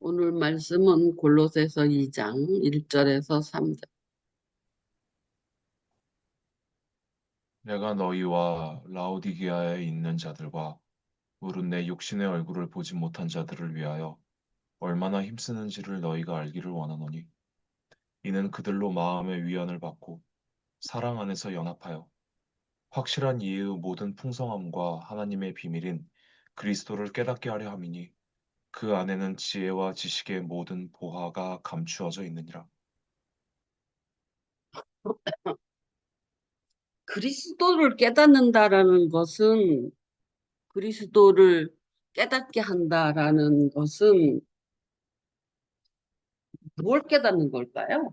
오늘 말씀은 골로새서 2장 1절에서 3절. 내가 너희와 라오디게아에 있는 자들과 물은 내 육신의 얼굴을 보지 못한 자들을 위하여 얼마나 힘쓰는지를 너희가 알기를 원하노니 이는 그들로 마음의 위안을 받고 사랑 안에서 연합하여 확실한 이해의 모든 풍성함과 하나님의 비밀인 그리스도를 깨닫게 하려 함이니 그 안에는 지혜와 지식의 모든 보화가 감추어져 있느니라. 그리스도를 깨닫는다라는 것은 그리스도를 깨닫게 한다라는 것은 뭘 깨닫는 걸까요?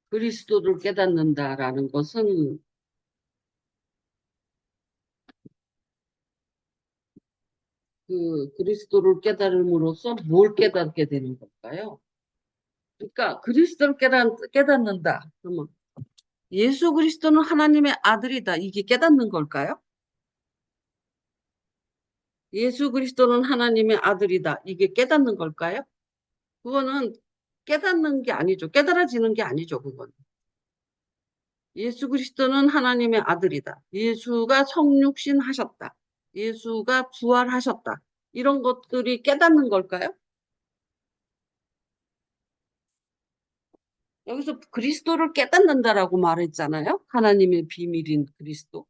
그리스도를 깨닫는다라는 것은 그 그리스도를 깨달음으로써 뭘 깨닫게 되는 걸까요? 그러니까 그리스도를 깨닫는다. 그러면 예수 그리스도는 하나님의 아들이다. 이게 깨닫는 걸까요? 예수 그리스도는 하나님의 아들이다. 이게 깨닫는 걸까요? 그거는 깨닫는 게 아니죠. 깨달아지는 게 아니죠. 그건. 예수 그리스도는 하나님의 아들이다. 예수가 성육신 하셨다. 예수가 부활하셨다. 이런 것들이 깨닫는 걸까요? 여기서 그리스도를 깨닫는다라고 말했잖아요. 하나님의 비밀인 그리스도.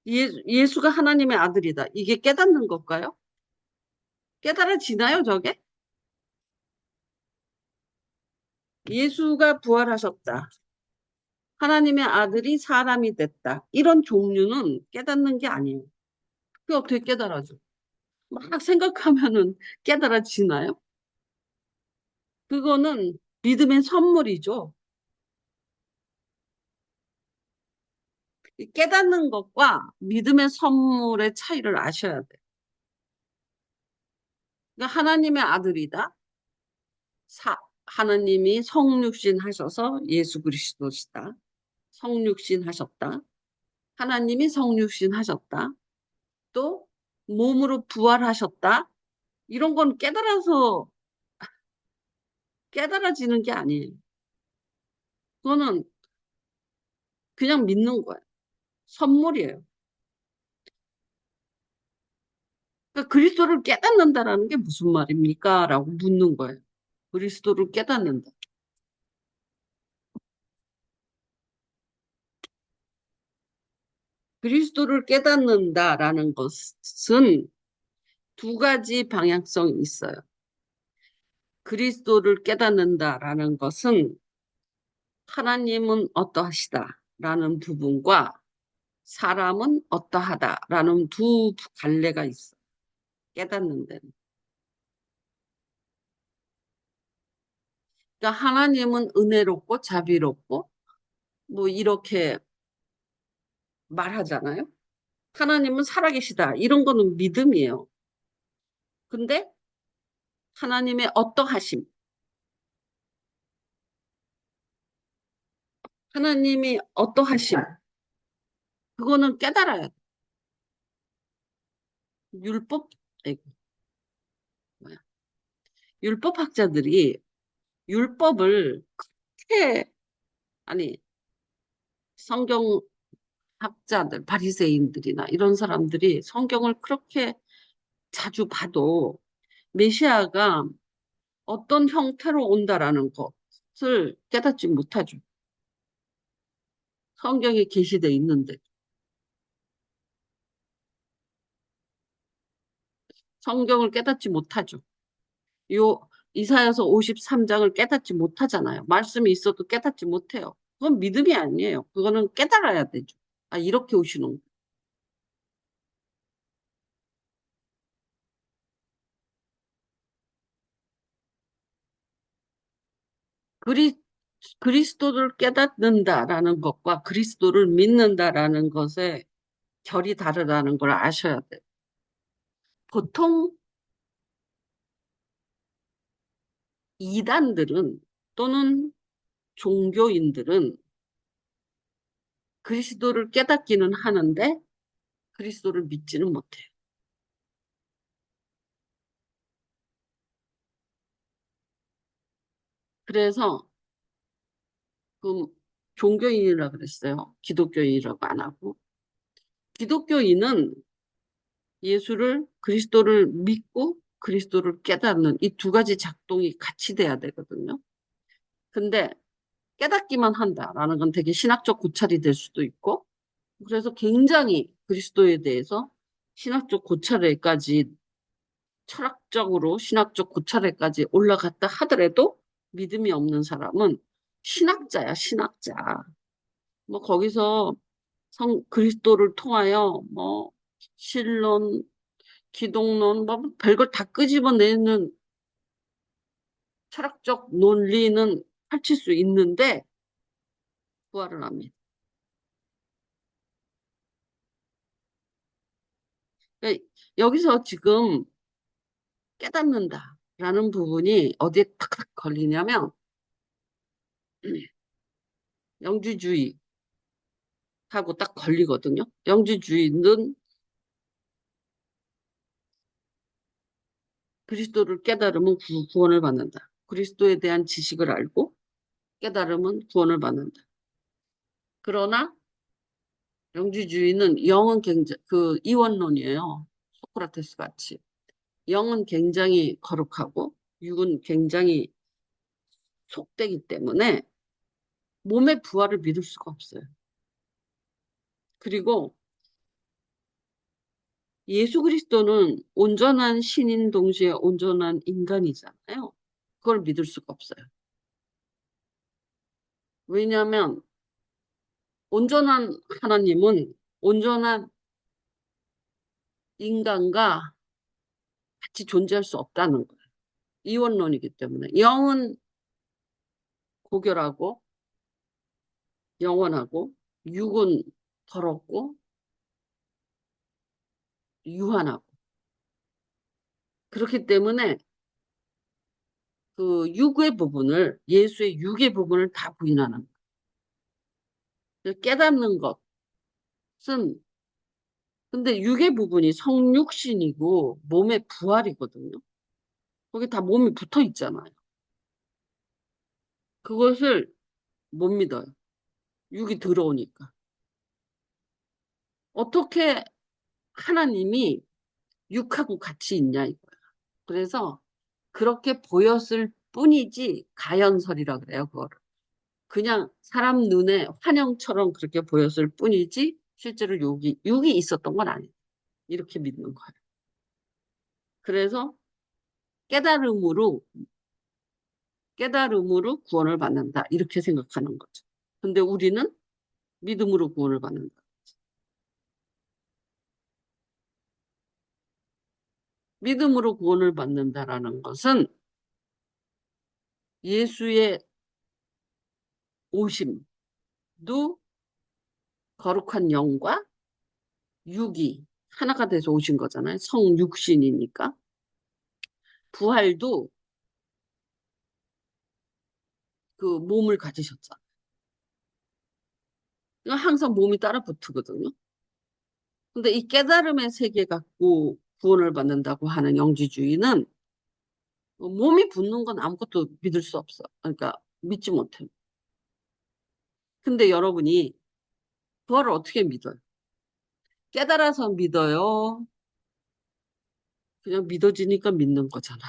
예수가 하나님의 아들이다. 이게 깨닫는 걸까요? 깨달아지나요, 저게? 예수가 부활하셨다. 하나님의 아들이 사람이 됐다. 이런 종류는 깨닫는 게 아니에요. 그게 어떻게 깨달아져? 막 생각하면은 깨달아지나요? 그거는 믿음의 선물이죠. 이 깨닫는 것과 믿음의 선물의 차이를 아셔야 돼요. 그러니까 하나님의 아들이다. 하나님이 성육신 하셔서 예수 그리스도시다. 성육신 하셨다. 하나님이 성육신 하셨다. 또 몸으로 부활하셨다. 이런 건 깨달아지는 게 아니에요. 그거는 그냥 믿는 거예요. 선물이에요. 그러니까 그리스도를 깨닫는다라는 게 무슨 말입니까? 라고 묻는 거예요. 그리스도를 깨닫는다. 그리스도를 깨닫는다라는 것은 두 가지 방향성이 있어요. 그리스도를 깨닫는다라는 것은 하나님은 어떠하시다라는 부분과 사람은 어떠하다라는 두 갈래가 있어요. 깨닫는 데는. 그러니까 하나님은 은혜롭고 자비롭고 뭐 이렇게 말하잖아요. 하나님은 살아계시다. 이런 거는 믿음이에요. 근데 하나님의 어떠하심, 하나님이 어떠하심, 그거는 깨달아야 돼. 율법, 아이고, 뭐야. 율법학자들이 율법을 그렇게, 아니, 성경학자들, 바리새인들이나 이런 사람들이 성경을 그렇게 자주 봐도 메시아가 어떤 형태로 온다라는 것을 깨닫지 못하죠. 성경에 게시되어 있는데. 성경을 깨닫지 못하죠. 요 이사야서 53장을 깨닫지 못하잖아요. 말씀이 있어도 깨닫지 못해요. 그건 믿음이 아니에요. 그거는 깨달아야 되죠. 아, 이렇게 오시는 거. 그리, 그리스도를 깨닫는다라는 것과 그리스도를 믿는다라는 것의 결이 다르다는 걸 아셔야 돼요. 보통 이단들은 또는 종교인들은 그리스도를 깨닫기는 하는데 그리스도를 믿지는 못해요. 그래서 그 종교인이라 그랬어요. 기독교인이라고 안 하고. 기독교인은 예수를 그리스도를 믿고 그리스도를 깨닫는 이 두 가지 작동이 같이 돼야 되거든요. 근데 깨닫기만 한다라는 건 되게 신학적 고찰이 될 수도 있고 그래서 굉장히 그리스도에 대해서 신학적 고찰에까지 철학적으로 신학적 고찰에까지 올라갔다 하더라도 믿음이 없는 사람은 신학자야, 신학자. 뭐 거기서 그리스도를 통하여 뭐 신론, 기독론, 뭐 별걸 다 끄집어내는 철학적 논리는 펼칠 수 있는데 부활을 합니다. 그러니까 여기서 지금 깨닫는다라는 부분이 어디에 탁탁 걸리냐면 영주주의하고 딱 걸리거든요. 영주주의는 그리스도를 깨달으면 구원을 받는다. 그리스도에 대한 지식을 알고 깨달으면 구원을 받는다. 그러나 영주주의는 영은 굉장히 그 이원론이에요. 소크라테스 같이. 영은 굉장히 거룩하고 육은 굉장히 속되기 때문에 몸의 부활을 믿을 수가 없어요. 그리고 예수 그리스도는 온전한 신인 동시에 온전한 인간이잖아요. 그걸 믿을 수가 없어요. 왜냐하면 온전한 하나님은 온전한 인간과 같이 존재할 수 없다는 거예요. 이원론이기 때문에. 영은 고결하고 영원하고 육은 더럽고 유한하고 그렇기 때문에 그 육의 부분을 예수의 육의 부분을 다 부인하는 거예요. 깨닫는 것은 근데 육의 부분이 성육신이고 몸의 부활이거든요. 거기 다 몸이 붙어 있잖아요. 그것을 못 믿어요. 육이 들어오니까. 어떻게 하나님이 육하고 같이 있냐 이거야. 그래서 그렇게 보였을 뿐이지 가연설이라 그래요, 그거를. 그냥 사람 눈에 환영처럼 그렇게 보였을 뿐이지 실제로 육이 있었던 건 아니에요. 이렇게 믿는 거예요. 그래서 깨달음으로 깨달음으로 구원을 받는다. 이렇게 생각하는 거죠. 근데 우리는 믿음으로 구원을 받는다. 믿음으로 구원을 받는다라는 것은 예수의 오심도 거룩한 영과 육이 하나가 돼서 오신 거잖아요. 성육신이니까. 부활도 그 몸을 가지셨잖아요. 그러니까 항상 몸이 따라 붙거든요. 근데 이 깨달음의 세계 갖고 구원을 받는다고 하는 영지주의는 몸이 붙는 건 아무것도 믿을 수 없어. 그러니까 믿지 못해. 근데 여러분이 부활을 어떻게 믿어요? 깨달아서 믿어요? 그냥 믿어지니까 믿는 거잖아.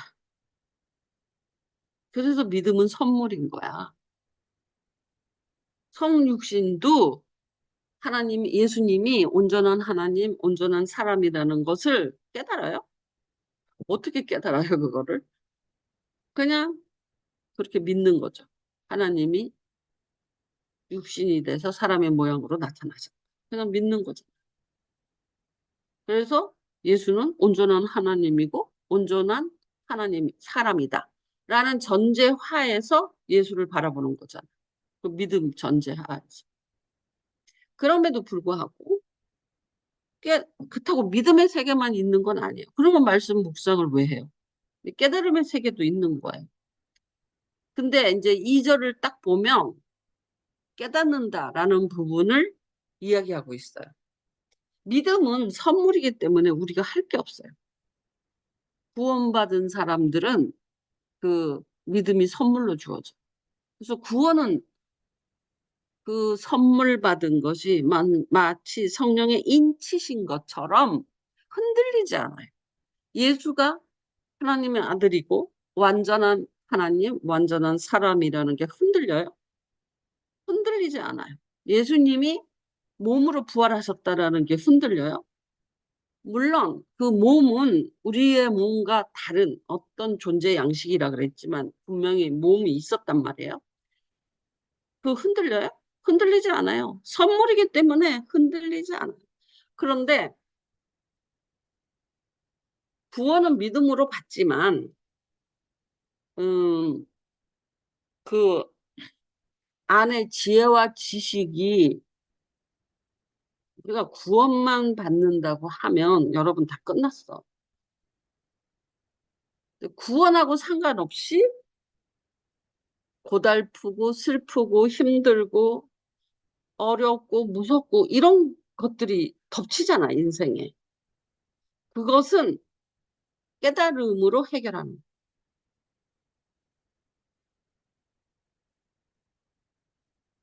그래서 믿음은 선물인 거야. 성육신도 예수님이 온전한 하나님, 온전한 사람이라는 것을 깨달아요? 어떻게 깨달아요, 그거를? 그냥 그렇게 믿는 거죠. 하나님이 육신이 돼서 사람의 모양으로 나타나죠. 그냥 믿는 거죠. 그래서 예수는 온전한 하나님이고 온전한 하나님, 사람이다. 라는 전제하에서 예수를 바라보는 거잖아요. 그 믿음 전제하에서. 그럼에도 불구하고 그렇다고 믿음의 세계만 있는 건 아니에요. 그러면 말씀 묵상을 왜 해요? 깨달음의 세계도 있는 거예요. 근데 이제 2절을 딱 보면 깨닫는다라는 부분을 이야기하고 있어요. 믿음은 선물이기 때문에 우리가 할 게 없어요. 구원받은 사람들은 그 믿음이 선물로 주어져. 그래서 구원은 그 선물 받은 것이 마치 성령의 인치신 것처럼 흔들리지 않아요. 예수가 하나님의 아들이고 완전한 하나님, 완전한 사람이라는 게 흔들려요? 흔들리지 않아요. 예수님이 몸으로 부활하셨다라는 게 흔들려요? 물론 그 몸은 우리의 몸과 다른 어떤 존재 양식이라 그랬지만 분명히 몸이 있었단 말이에요. 그 흔들려요? 흔들리지 않아요. 선물이기 때문에 흔들리지 않아요. 그런데 구원은 믿음으로 받지만 음, 그 안에 지혜와 지식이 우리가 구원만 받는다고 하면 여러분 다 끝났어. 구원하고 상관없이 고달프고 슬프고 힘들고 어렵고 무섭고 이런 것들이 덮치잖아, 인생에. 그것은 깨달음으로 해결하는 거야.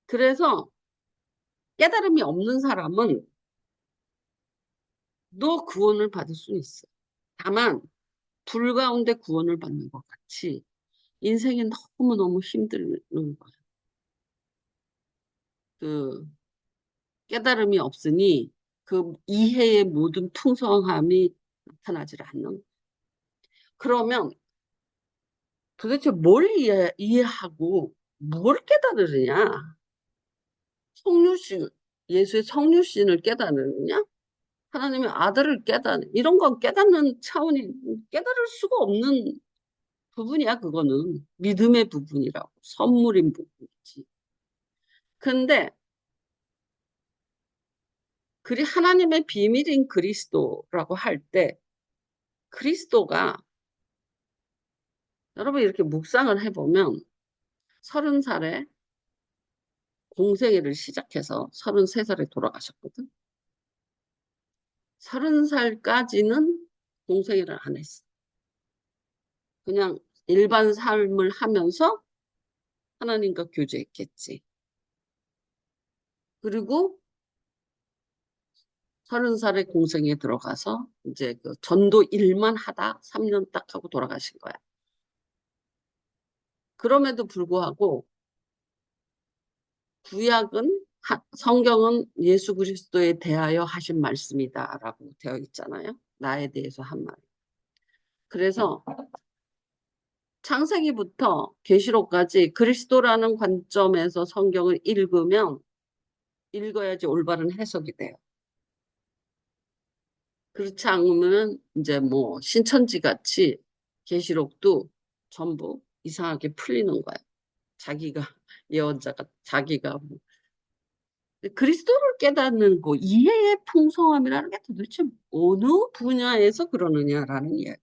그래서 깨달음이 없는 사람은 너 구원을 받을 수 있어. 다만 불 가운데 구원을 받는 것 같이 인생이 너무너무 힘든 거야. 그 깨달음이 없으니 그 이해의 모든 풍성함이 나타나질 않는. 그러면 도대체 뭘 이해하고 뭘 깨달으느냐? 성육신, 예수의 성육신을 깨달으느냐? 하나님의 아들을 이런 건 깨닫는 차원이 깨달을 수가 없는 부분이야, 그거는. 믿음의 부분이라고. 선물인 부분이지. 근데 하나님의 비밀인 그리스도라고 할 때 그리스도가 여러분 이렇게 묵상을 해보면 30살에 공생애를 시작해서 33살에 돌아가셨거든. 30살까지는 공생애를 안 했어. 그냥 일반 삶을 하면서 하나님과 교제했겠지. 그리고 30살에 공생에 들어가서 이제 그 전도 일만 하다 3년 딱 하고 돌아가신 거야. 그럼에도 불구하고 구약은 성경은 예수 그리스도에 대하여 하신 말씀이다라고 되어 있잖아요. 나에 대해서 한 말. 그래서 창세기부터 계시록까지 그리스도라는 관점에서 성경을 읽으면 읽어야지 올바른 해석이 돼요. 그렇지 않으면 이제 뭐 신천지 같이 계시록도 전부 이상하게 풀리는 거야. 자기가 예언자가 자기가 뭐. 그리스도를 깨닫는 그 이해의 풍성함이라는 게 도대체 어느 분야에서 그러느냐라는 이야기.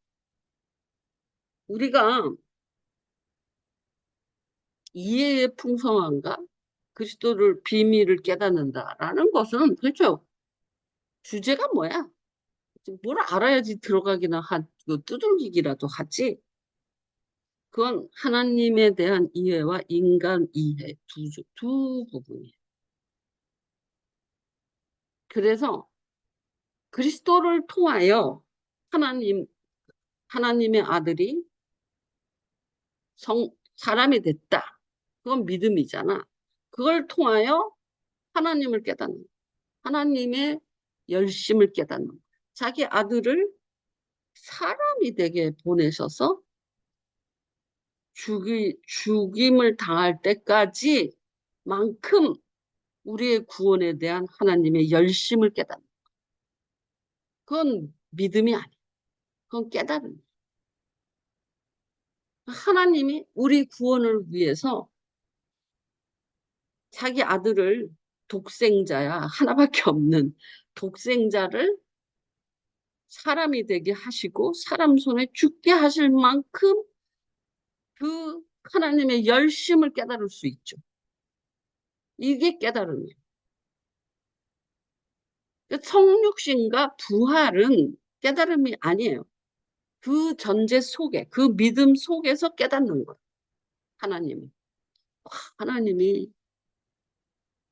우리가 이해의 풍성함과 그리스도를 비밀을 깨닫는다라는 것은 도대체 주제가 뭐야? 뭘 알아야지 들어가기나 그 두들기기라도 하지. 그건 하나님에 대한 이해와 인간 이해 두 부분이에요. 그래서 그리스도를 통하여 하나님의 아들이 사람이 됐다. 그건 믿음이잖아. 그걸 통하여 하나님을 깨닫는, 하나님의 열심을 깨닫는, 자기 아들을 사람이 되게 보내셔서 죽임을 당할 때까지 만큼 우리의 구원에 대한 하나님의 열심을 깨닫는. 그건 믿음이 아니야. 그건 깨달음. 하나님이 우리 구원을 위해서 자기 아들을 독생자야, 하나밖에 없는 독생자를 사람이 되게 하시고 사람 손에 죽게 하실 만큼 그 하나님의 열심을 깨달을 수 있죠. 이게 깨달음이에요. 성육신과 부활은 깨달음이 아니에요. 그 전제 속에, 그 믿음 속에서 깨닫는 거예요. 하나님이. 하나님이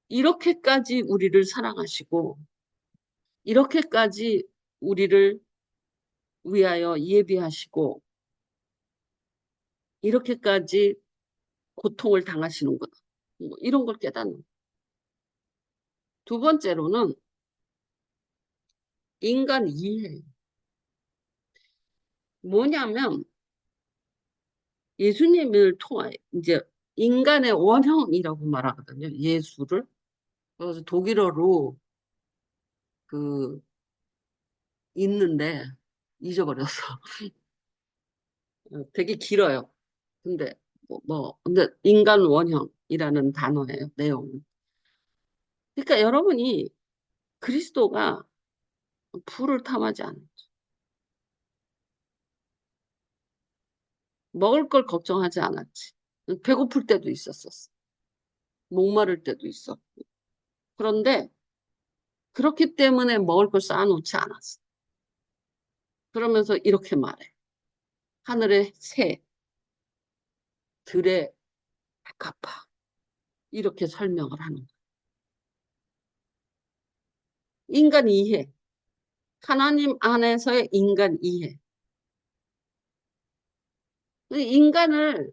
이렇게까지 우리를 사랑하시고, 이렇게까지 우리를 위하여 예비하시고, 이렇게까지 고통을 당하시는구나. 뭐 이런 걸 깨닫는 거예요. 두 번째로는 인간 이해. 뭐냐면, 예수님을 통하여, 이제 인간의 원형이라고 말하거든요. 예수를. 그래서 독일어로 그 있는데 잊어버렸어. 되게 길어요. 근데 근데 인간 원형이라는 단어예요. 내용은. 그러니까 여러분이 그리스도가 불을 탐하지 않아. 먹을 걸 걱정하지 않았지. 배고플 때도 있었었어. 목마를 때도 있어. 그런데 그렇기 때문에 먹을 걸 쌓아놓지 않았어. 그러면서 이렇게 말해. 하늘의 새, 들의 백합화. 이렇게 설명을 하는 거야. 인간 이해. 하나님 안에서의 인간 이해. 인간을,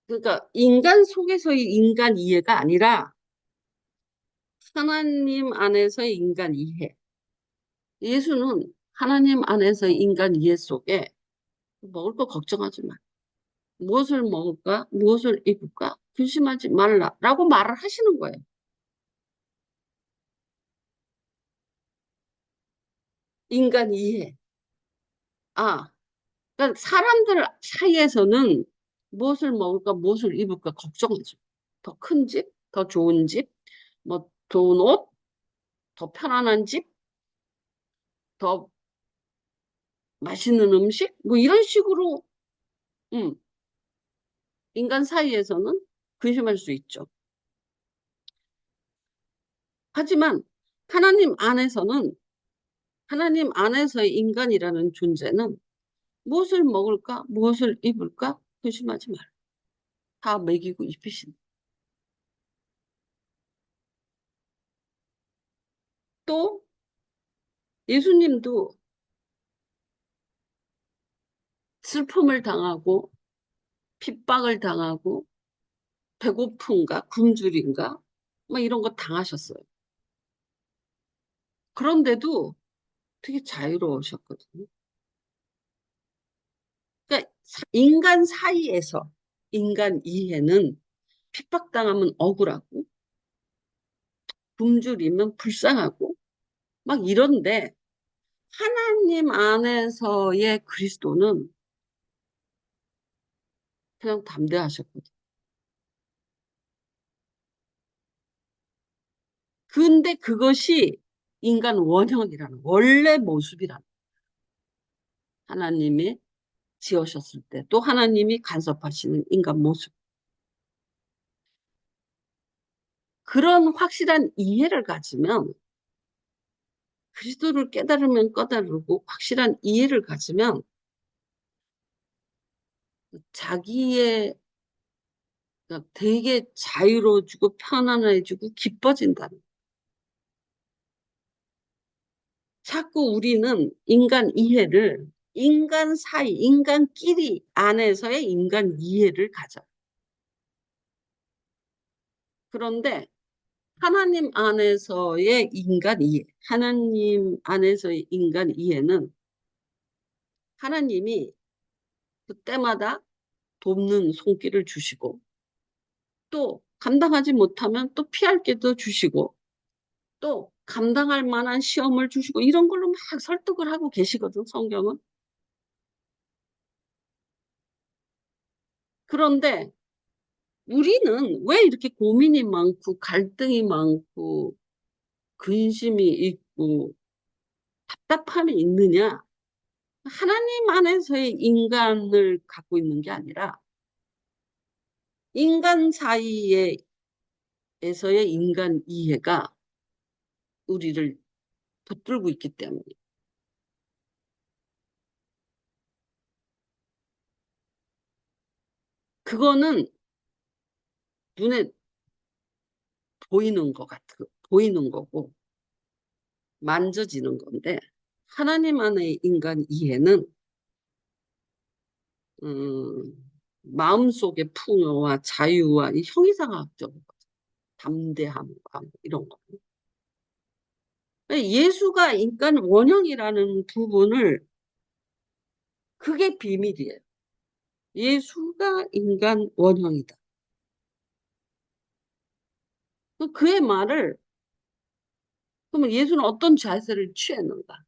그러니까 인간 속에서의 인간 이해가 아니라 하나님 안에서의 인간 이해. 예수는 하나님 안에서의 인간 이해 속에 먹을 거 걱정하지 마. 무엇을 먹을까? 무엇을 입을까? 근심하지 말라라고 말을 하시는 거예요. 인간 이해. 아, 그러니까 사람들 사이에서는 무엇을 먹을까, 무엇을 입을까 걱정하죠. 더 큰 집, 더 좋은 집, 뭐 좋은 옷, 더 편안한 집, 더 맛있는 음식, 뭐 이런 식으로 음, 인간 사이에서는 근심할 수 있죠. 하지만 하나님 안에서는 하나님 안에서의 인간이라는 존재는 무엇을 먹을까, 무엇을 입을까 근심하지 말아. 다 먹이고 입히신. 또 예수님도 슬픔을 당하고 핍박을 당하고 배고픈가 굶주린가 막 이런 거 당하셨어요. 그런데도 되게 자유로우셨거든요. 그러니까 인간 사이에서 인간 이해는 핍박당하면 억울하고 굶주리면 불쌍하고 막 이런데 하나님 안에서의 그리스도는 그냥 담대하셨거든요. 근데 그것이 인간 원형이라는 원래 모습이라는 하나님이 지으셨을 때 또 하나님이 간섭하시는 인간 모습 그런 확실한 이해를 가지면 그리스도를 깨달으면 깨달고 확실한 이해를 가지면 자기의 되게 자유로워지고 편안해지고 기뻐진다는. 자꾸 우리는 인간 이해를 인간 사이, 인간끼리 안에서의 인간 이해를 가져. 그런데 하나님 안에서의 인간 이해, 하나님 안에서의 인간 이해는 하나님이 그때마다 돕는 손길을 주시고 또 감당하지 못하면 또 피할 길도 주시고 또 감당할 만한 시험을 주시고 이런 걸로 막 설득을 하고 계시거든, 성경은. 그런데 우리는 왜 이렇게 고민이 많고 갈등이 많고 근심이 있고 답답함이 있느냐? 하나님 안에서의 인간을 갖고 있는 게 아니라 인간 사이에서의 인간 이해가 우리를 붙들고 있기 때문에. 그거는 눈에 보이는 것 보이는 거고, 만져지는 건데, 하나님 안의 인간 이해는, 마음속의 풍요와 자유와 이 형이상학적인 거죠. 담대함과 이런 거. 예수가 인간 원형이라는 부분을, 그게 비밀이에요. 예수가 인간 원형이다. 그의 말을, 그러면 예수는 어떤 자세를 취했는가?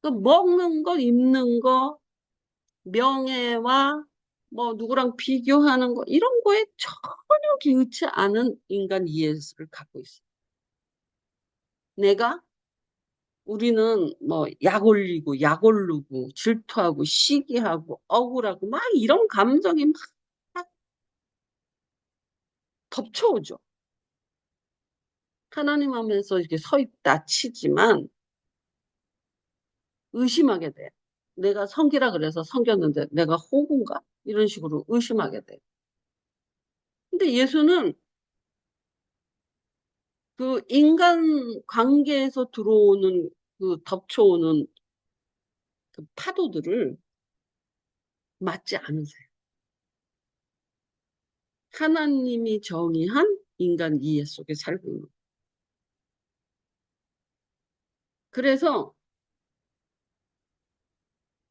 먹는 거, 입는 거, 명예와 뭐 누구랑 비교하는 거, 이런 거에 전혀 기우치 않은 인간 이해를 갖고 있어요. 우리는 뭐 약 올리고 약 오르고 질투하고 시기하고 억울하고 막 이런 감정이 막 덮쳐오죠. 하나님 앞에서 이렇게 서 있다 치지만 의심하게 돼. 내가 성기라 그래서 섬겼는데 내가 호구인가? 이런 식으로 의심하게 돼. 근데 예수는 그 인간 관계에서 들어오는 그 덮쳐오는 그 파도들을 맞지 않으세요. 하나님이 정의한 인간 이해 속에 살고 있는. 그래서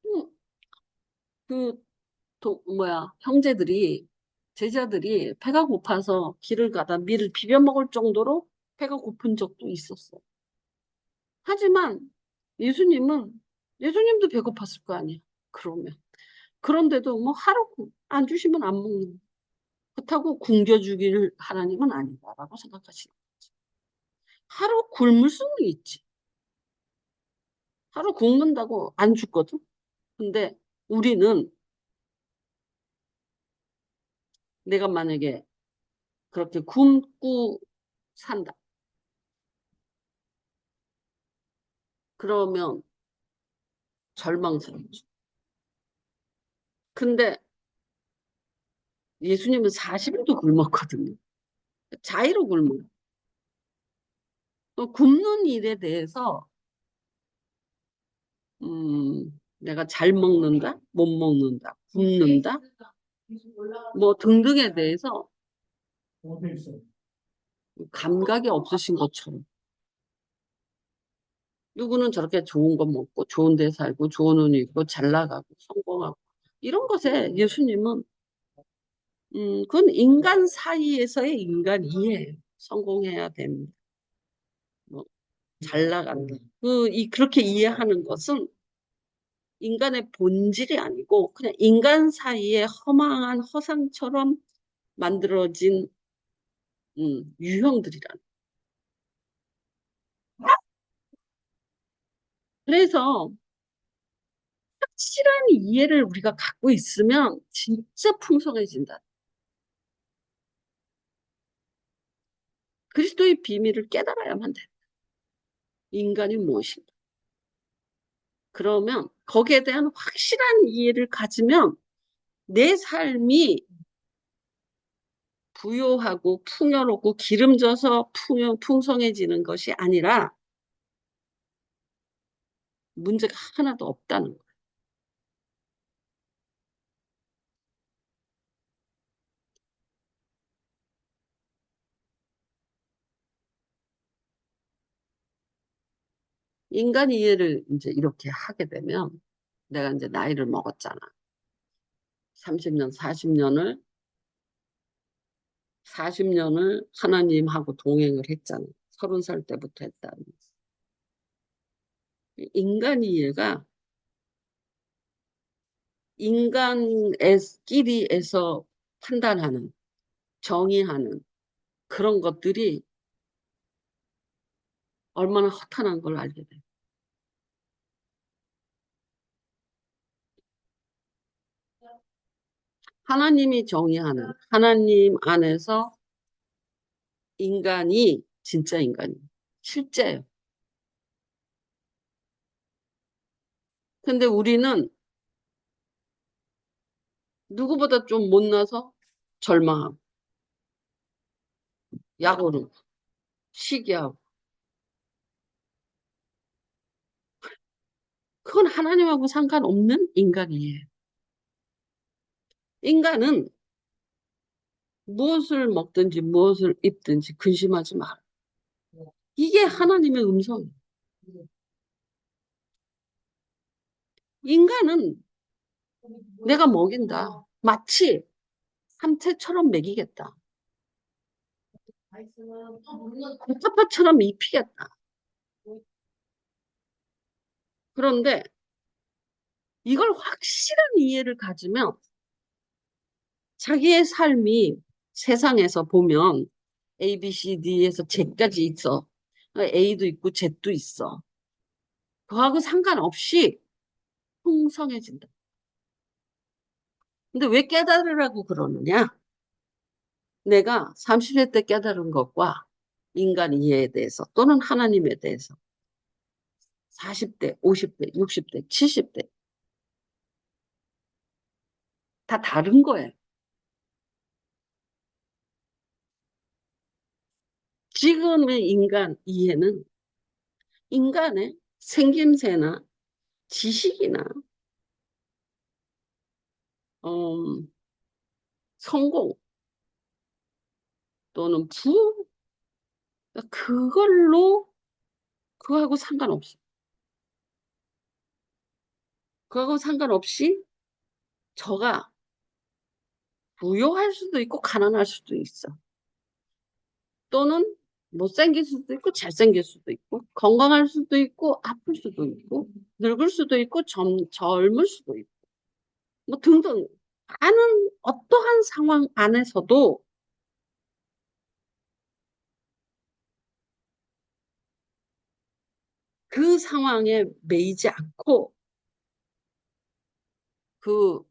음, 그 형제들이 제자들이 배가 고파서 길을 가다 밀을 비벼 먹을 정도로 배가 고픈 적도 있었어. 하지만 예수님은 예수님도 배고팠을 거 아니야. 그러면 그런데도 뭐 하루 안 주시면 안 먹는 거. 그렇다고 굶겨주기를 하나님은 아니다라고 생각하시는 거지. 하루 굶을 수는 있지. 하루 굶는다고 안 죽거든. 근데 우리는 내가 만약에 그렇게 굶고 산다. 그러면 절망스럽지. 근데 예수님은 40일도 굶었거든요. 자의로 굶어요. 또 굶는 일에 대해서 내가 잘 먹는다, 못 먹는다, 굶는다, 뭐 등등에 대해서 감각이 없으신 것처럼. 누구는 저렇게 좋은 거 먹고 좋은 데 살고 좋은 옷 입고 잘 나가고 성공하고 이런 것에 예수님은 그건 인간 사이에서의 인간 이해예요. 성공해야 됩니다. 뭐 잘 나간다. 그렇게 이해하는 것은 인간의 본질이 아니고 그냥 인간 사이에 허망한 허상처럼 만들어진 유형들이란. 그래서 확실한 이해를 우리가 갖고 있으면 진짜 풍성해진다. 그리스도의 비밀을 깨달아야만 돼. 인간이 무엇인가. 그러면 거기에 대한 확실한 이해를 가지면 내 삶이 부요하고 풍요롭고 기름져서 풍성해지는 것이 아니라 문제가 하나도 없다는 거예요. 인간 이해를 이제 이렇게 하게 되면 내가 이제 나이를 먹었잖아. 30년, 40년을 하나님하고 동행을 했잖아. 30살 때부터 했다. 인간 이해가 인간끼리에서 판단하는, 정의하는 그런 것들이 얼마나 허탄한 걸 알게 돼. 하나님이 정의하는, 하나님 안에서 인간이 진짜 인간이에요. 실제예요. 근데 우리는 누구보다 좀 못나서 절망하고, 약오르고, 시기하고. 그건 하나님하고 상관없는 인간이에요. 인간은 무엇을 먹든지 무엇을 입든지 근심하지 마. 이게 하나님의 음성이에요. 인간은 내가 먹인다. 마치 삼태처럼 먹이겠다. 아빠처럼 입히겠다. 그런데 이걸 확실한 이해를 가지면 자기의 삶이 세상에서 보면 A, B, C, D에서 Z까지 있어. A도 있고 Z도 있어. 그거하고 상관없이 풍성해진다. 근데 왜 깨달으라고 그러느냐? 내가 30대 때 깨달은 것과 인간 이해에 대해서 또는 하나님에 대해서 40대, 50대, 60대, 70대 다 다른 거예요. 지금의 인간 이해는 인간의 생김새나 지식이나 어, 성공 또는 부 그걸로 그거하고 상관없어. 그거하고 상관없이 저가 부유할 수도 있고 가난할 수도 있어. 또는 못생길 수도 있고 잘생길 수도 있고 건강할 수도 있고 아플 수도 있고 늙을 수도 있고 젊을 수도 있고 뭐 등등 많은 어떠한 상황 안에서도 그 상황에 매이지 않고 그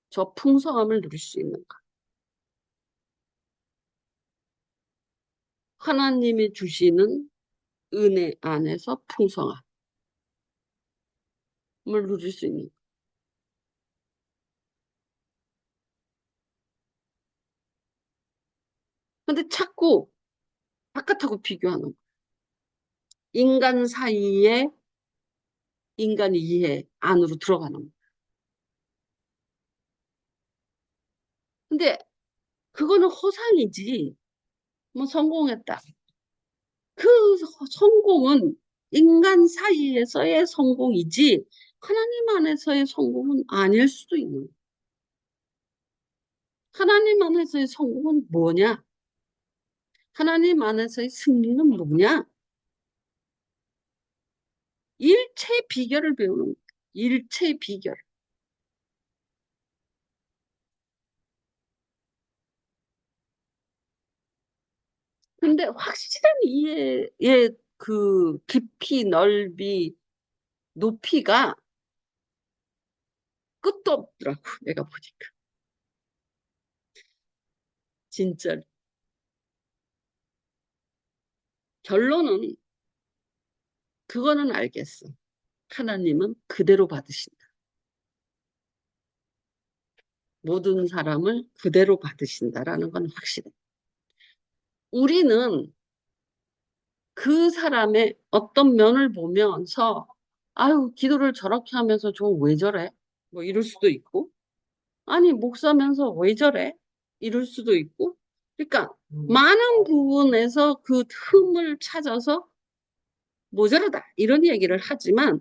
저 풍성함을 누릴 수 있는가. 하나님이 주시는 은혜 안에서 풍성함을 누릴 수 있는가. 근데 자꾸 바깥하고 비교하는 거야. 인간 사이에 인간 이해 안으로 들어가는 거야. 근데 그거는 허상이지. 뭐 성공했다. 그 성공은 인간 사이에서의 성공이지 하나님 안에서의 성공은 아닐 수도 있는 거야. 하나님 안에서의 성공은 뭐냐? 하나님 안에서의 승리는 뭐냐? 일체의 비결을 배우는 거야. 일체의 비결. 근데 확실한 이해의 그 깊이, 넓이, 높이가 끝도 없더라고, 내가 보니까. 진짜. 결론은 그거는 알겠어. 하나님은 그대로 받으신다. 모든 사람을 그대로 받으신다라는 건 확실해. 우리는 그 사람의 어떤 면을 보면서 아유, 기도를 저렇게 하면서 저 왜 저래? 뭐 이럴 수도 있고 아니, 목사면서 왜 저래? 이럴 수도 있고 그러니까 많은 부분에서 그 틈을 찾아서 모자라다 이런 얘기를 하지만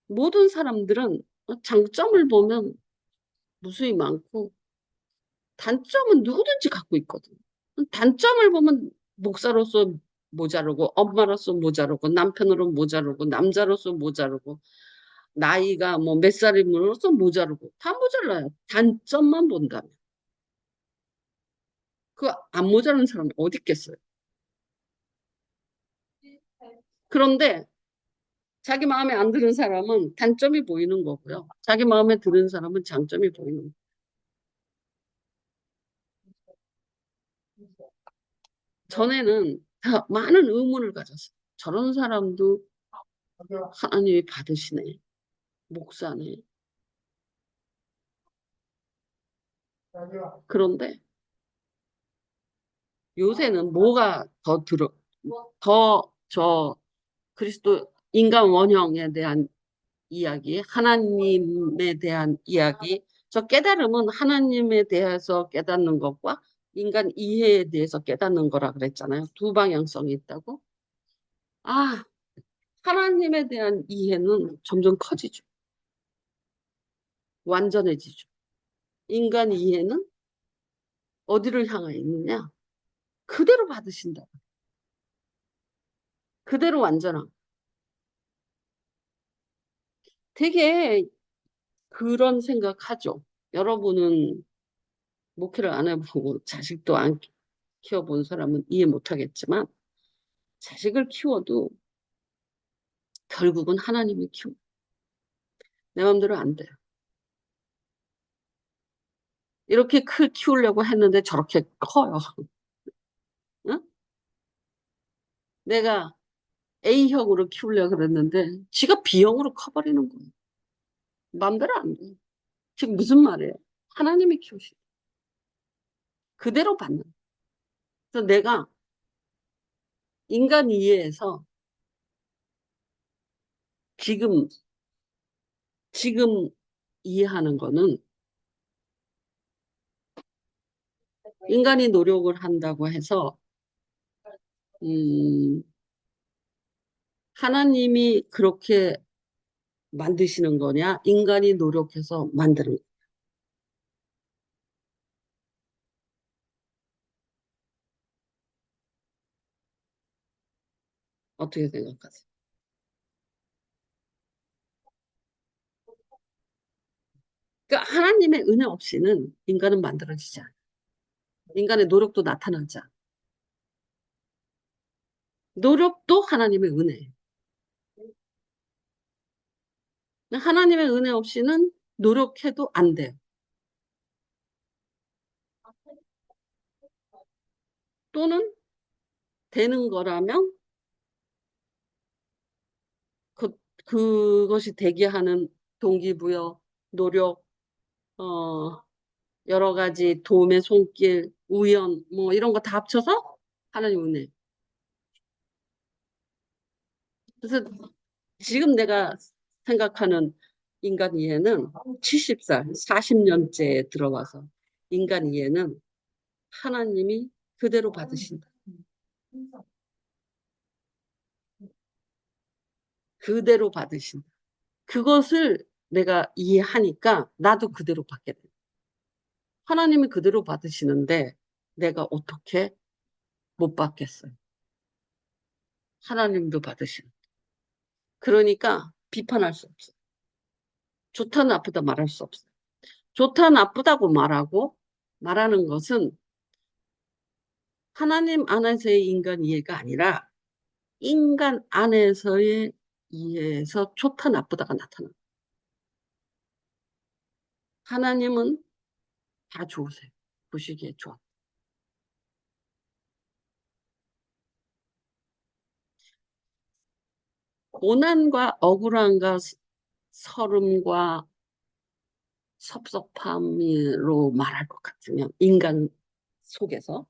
모든 사람들은 장점을 보면 무수히 많고 단점은 누구든지 갖고 있거든. 단점을 보면 목사로서 모자르고 엄마로서 모자르고 남편으로 모자르고 남자로서 모자르고 나이가 뭐 몇 살임으로써 모자르고 다 모자라요. 단점만 본다면. 그 안 모자란 사람 어디 있겠어요. 그런데 자기 마음에 안 드는 사람은 단점이 보이는 거고요. 자기 마음에 드는 사람은 장점이 보이는 거예요. 전에는 다 많은 의문을 가졌어요. 저런 사람도 하나님이 받으시네. 목사네. 그런데 요새는 뭐가 더 그리스도 인간 원형에 대한 이야기, 하나님에 대한 이야기, 저 깨달음은 하나님에 대해서 깨닫는 것과 인간 이해에 대해서 깨닫는 거라 그랬잖아요. 두 방향성이 있다고. 아, 하나님에 대한 이해는 점점 커지죠. 완전해지죠. 인간 이해는 어디를 향해 있느냐? 그대로 받으신다. 그대로 완전함. 되게 그런 생각하죠. 여러분은 목회를 안 해보고 자식도 안 키워본 사람은 이해 못하겠지만 자식을 키워도 결국은 하나님이 키워. 내 마음대로 안 돼요. 이렇게 키우려고 했는데 저렇게 커요. 응? 내가 A형으로 키우려고 그랬는데 지가 B형으로 커버리는 거예요. 마음대로 안 돼. 지금 무슨 말이에요? 하나님이 키우시. 그대로 받는. 그래서 내가 인간 이해에서 지금 지금 이해하는 거는 인간이 노력을 한다고 해서 음, 하나님이 그렇게 만드시는 거냐? 인간이 노력해서 만드는 거. 어떻게 생각하세요? 그러니까 하나님의 은혜 없이는 인간은 만들어지지 않아. 인간의 노력도 나타나지 않아. 노력도 하나님의 은혜예요. 하나님의 은혜 없이는 노력해도 안 돼요. 또는 되는 거라면 그것이 되게 하는 동기부여, 노력, 어, 여러 가지 도움의 손길, 우연, 뭐 이런 거 다 합쳐서 하나님 은혜. 그래서 지금 내가 생각하는 인간 이해는 70살, 40년째 들어와서 인간 이해는 하나님이 그대로 받으신다. 그대로 받으신다. 그것을 내가 이해하니까 나도 그대로 받게 돼. 하나님이 그대로 받으시는데 내가 어떻게 못 받겠어요. 하나님도 받으시는. 그러니까 비판할 수 없어요. 좋다 나쁘다 말할 수 없어요. 좋다 나쁘다고 말하는 것은 하나님 안에서의 인간 이해가 아니라 인간 안에서의 이해에서 좋다 나쁘다가 나타나요. 하나님은 다 좋으세요. 보시기에 좋아. 고난과 억울함과 서름과 섭섭함으로 말할 것 같으면 인간 속에서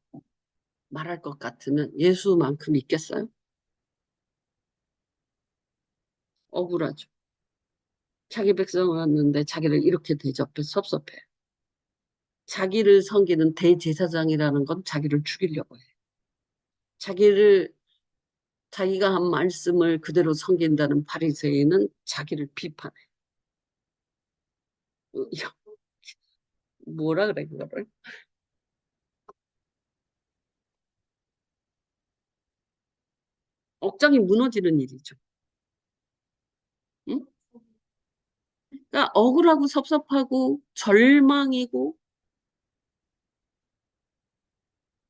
말할 것 같으면 예수만큼 있겠어요? 억울하죠. 자기 백성 왔는데 자기를 이렇게 대접해 섭섭해. 자기를 섬기는 대제사장이라는 건 자기를 죽이려고 해. 자기를 자기가 한 말씀을 그대로 섬긴다는 바리새인은 자기를 비판해. 뭐라 그래 그거를? 억장이 무너지는 일이죠. 응? 그러니까 억울하고 섭섭하고 절망이고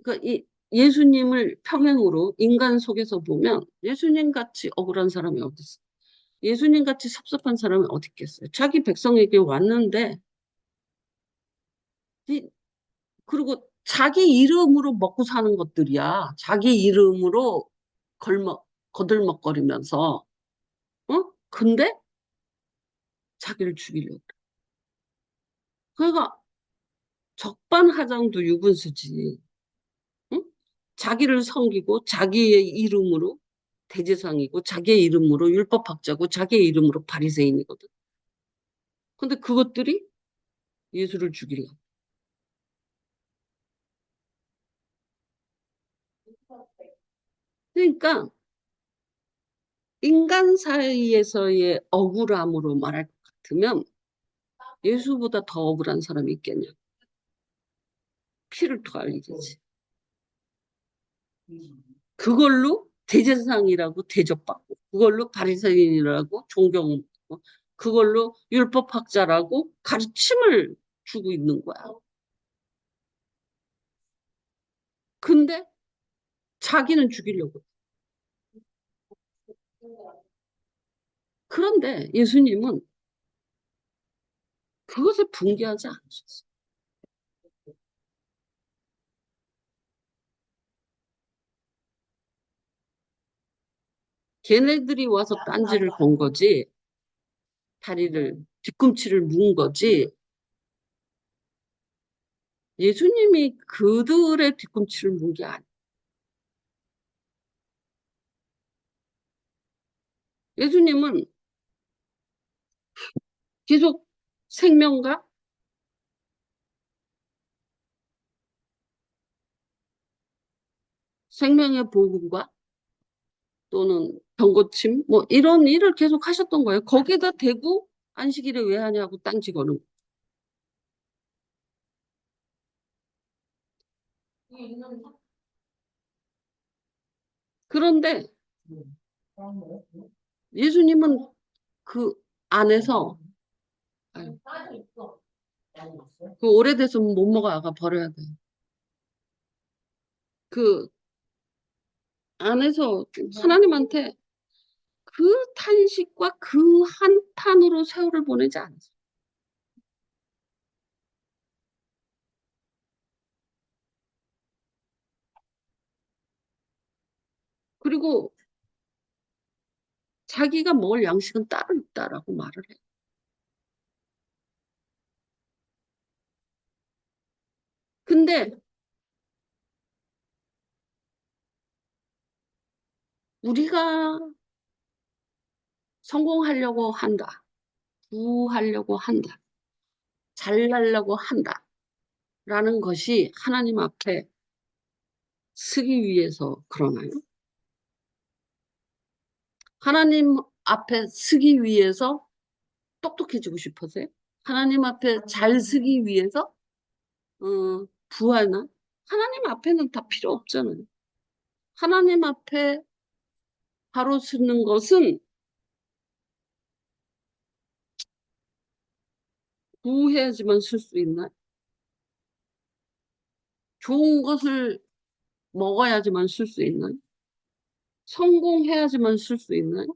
그러니까 이 예수님을 평행으로 인간 속에서 보면 예수님 같이 억울한 사람이 어디 있어? 예수님 같이 섭섭한 사람이 어디 있겠어요? 자기 백성에게 왔는데 그리고 자기 이름으로 먹고 사는 것들이야. 자기 이름으로 거들먹거리면서, 근데 자기를 죽이려고. 그래. 그러니까 적반하장도 유분수지. 응? 자기를 섬기고 자기의 이름으로 대제사장이고 자기의 이름으로 율법학자고 자기의 이름으로 바리새인이거든. 근데 그것들이 예수를 죽이려고. 그러니까 인간 사이에서의 억울함으로 말할 것 같으면 예수보다 더 억울한 사람이 있겠냐. 피를 토할 일이지. 그걸로 대제사장이라고 대접받고 그걸로 바리새인이라고 존경받고 그걸로 율법학자라고 가르침을 주고 있는 거야. 근데 자기는 죽이려고. 그런데 예수님은 그것에 분개하지 않으셨어. 걔네들이 와서 딴지를 건 거지, 뒤꿈치를 문 거지, 예수님이 그들의 뒤꿈치를 문 게 아니야. 예수님은 계속 생명과 생명의 복음과 또는 병고침, 뭐 이런 일을 계속 하셨던 거예요. 거기다 대고 안식일에 왜 하냐고 딴지 거는. 그런데 예수님은 그 안에서, 아유, 그 오래돼서 못 먹어 아가 버려야 돼. 그 안에서 하나님한테 그 탄식과 그 한탄으로 세월을 보내지 않았어. 그리고 자기가 먹을 양식은 따로 있다라고 말을 해. 근데 우리가 성공하려고 한다. 부하려고 한다. 잘나려고 한다. 라는 것이 하나님 앞에 서기 위해서 그러나요? 하나님 앞에 서기 위해서 똑똑해지고 싶어서요? 하나님 앞에 잘 서기 위해서 부하나? 하나님 앞에는 다 필요 없잖아요. 하나님 앞에 바로 서는 것은 부해야지만 쓸 수 있나요? 좋은 것을 먹어야지만 쓸 수 있나요? 성공해야지만 쓸 수 있나요?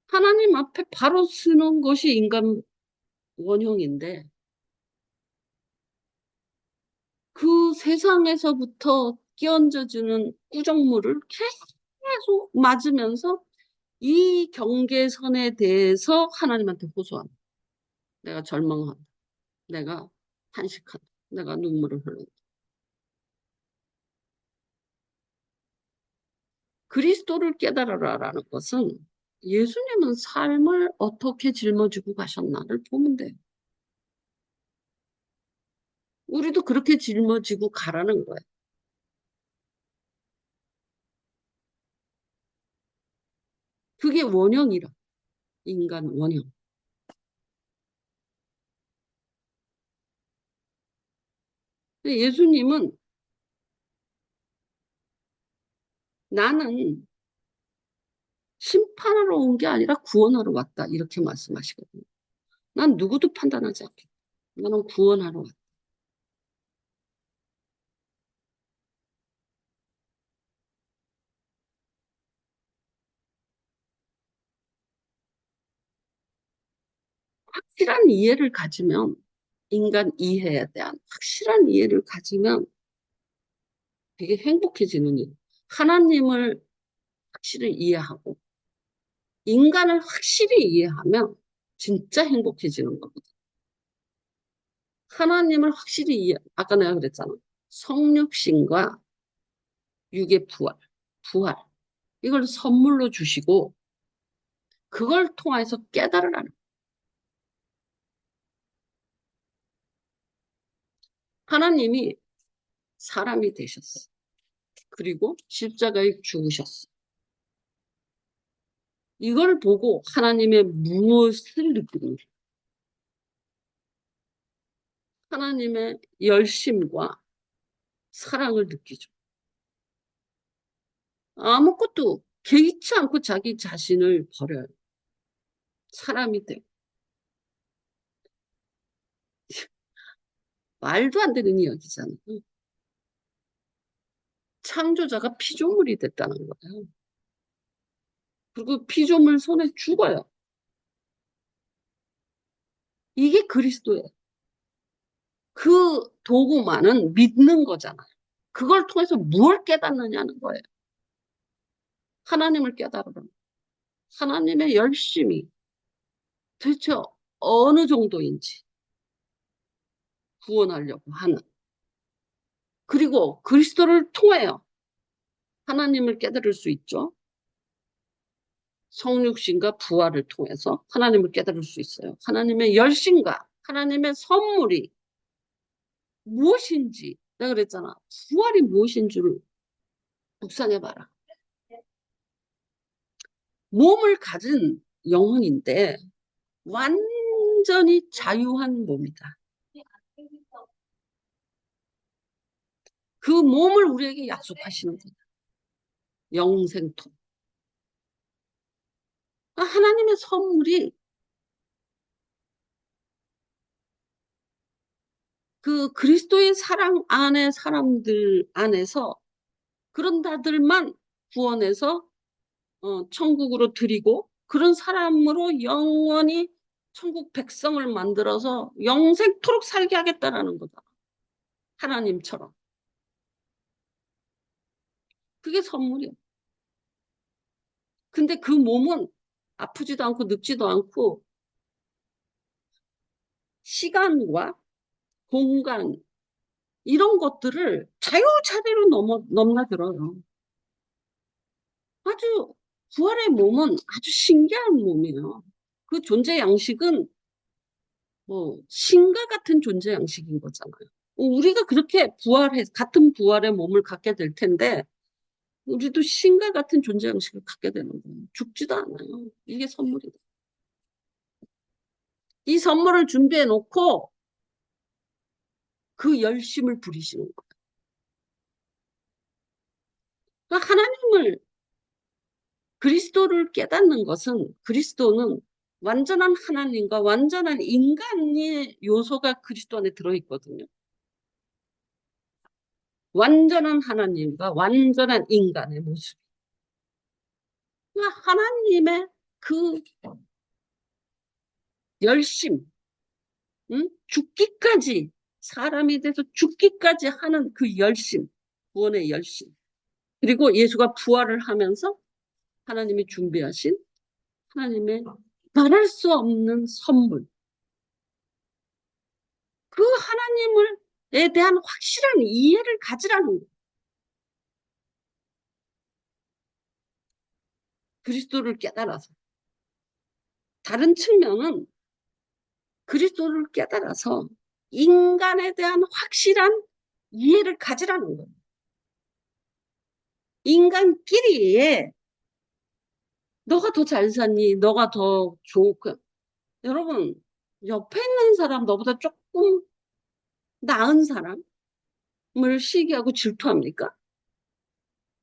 하나님 앞에 바로 서는 것이 인간 원형인데 그 세상에서부터 끼얹어주는 꾸정물을 계속 맞으면서 이 경계선에 대해서 하나님한테 호소한다. 내가 절망한다. 내가 탄식한다. 내가 눈물을 흘린다. 그리스도를 깨달으라라는 것은 예수님은 삶을 어떻게 짊어지고 가셨나를 보면 돼요. 우리도 그렇게 짊어지고 가라는 거예요. 그게 원형이라. 인간 원형. 예수님은 나는 심판하러 온 게 아니라 구원하러 왔다. 이렇게 말씀하시거든요. 난 누구도 판단하지 않겠다. 나는 구원하러 왔다. 확실한 이해를 가지면 인간 이해에 대한 확실한 이해를 가지면 되게 행복해지는 일. 하나님을 확실히 이해하고 인간을 확실히 이해하면 진짜 행복해지는 거거든. 하나님을 확실히 아까 내가 그랬잖아. 성육신과 육의 부활, 부활. 이걸 선물로 주시고 그걸 통해서 깨달으라는 거야. 하나님이 사람이 되셨어. 그리고 십자가에 죽으셨어. 이걸 보고 하나님의 무엇을 느낍니까? 하나님의 열심과 사랑을 느끼죠. 아무것도 개의치 않고 자기 자신을 버려요. 사람이 돼. 말도 안 되는 이야기잖아. 창조자가 피조물이 됐다는 거예요. 그리고 피조물 손에 죽어요. 이게 그리스도예요. 그 도구만은 믿는 거잖아요. 그걸 통해서 무엇을 깨닫느냐는 거예요. 하나님을 깨달으라. 하나님의 열심이 도대체 어느 정도인지 구원하려고 하는. 그리고 그리스도를 통하여 하나님을 깨달을 수 있죠. 성육신과 부활을 통해서 하나님을 깨달을 수 있어요. 하나님의 열심과 하나님의 선물이 무엇인지 내가 그랬잖아. 부활이 무엇인 줄 묵상해봐라. 몸을 가진 영혼인데 완전히 자유한 몸이다. 그 몸을 우리에게 약속하시는 거다. 영생토. 하나님의 선물이 그 그리스도의 사랑 안에 사람들 안에서 그런 자들만 구원해서 천국으로 드리고 그런 사람으로 영원히 천국 백성을 만들어서 영생토록 살게 하겠다라는 거다. 하나님처럼. 그게 선물이야. 근데 그 몸은 아프지도 않고 늙지도 않고 시간과 공간 이런 것들을 자유자재로 넘나들어요. 아주 부활의 몸은 아주 신기한 몸이에요. 그 존재 양식은 뭐 신과 같은 존재 양식인 거잖아요. 우리가 그렇게 같은 부활의 몸을 갖게 될 텐데 우리도 신과 같은 존재 양식을 갖게 되는 거예요. 죽지도 않아요. 이게 선물이다. 이 선물을 준비해 놓고 그 열심을 부리시는 거예요. 그러니까 하나님을 그리스도를 깨닫는 것은 그리스도는 완전한 하나님과 완전한 인간의 요소가 그리스도 안에 들어있거든요. 완전한 하나님과 완전한 인간의 모습. 그러니까 하나님의 그 열심, 응? 죽기까지 사람이 돼서 죽기까지 하는 그 열심, 구원의 열심. 그리고 예수가 부활을 하면서 하나님이 준비하신 하나님의 말할 수 없는 선물. 그 하나님에 대한 확실한 이해를 가지라는 거예요. 그리스도를 깨달아서. 다른 측면은 그리스도를 깨달아서 인간에 대한 확실한 이해를 가지라는 거예요. 인간끼리 너가 더 잘 사니, 너가 더 좋고. 여러분, 옆에 있는 사람, 너보다 조금 나은 사람을 시기하고 질투합니까?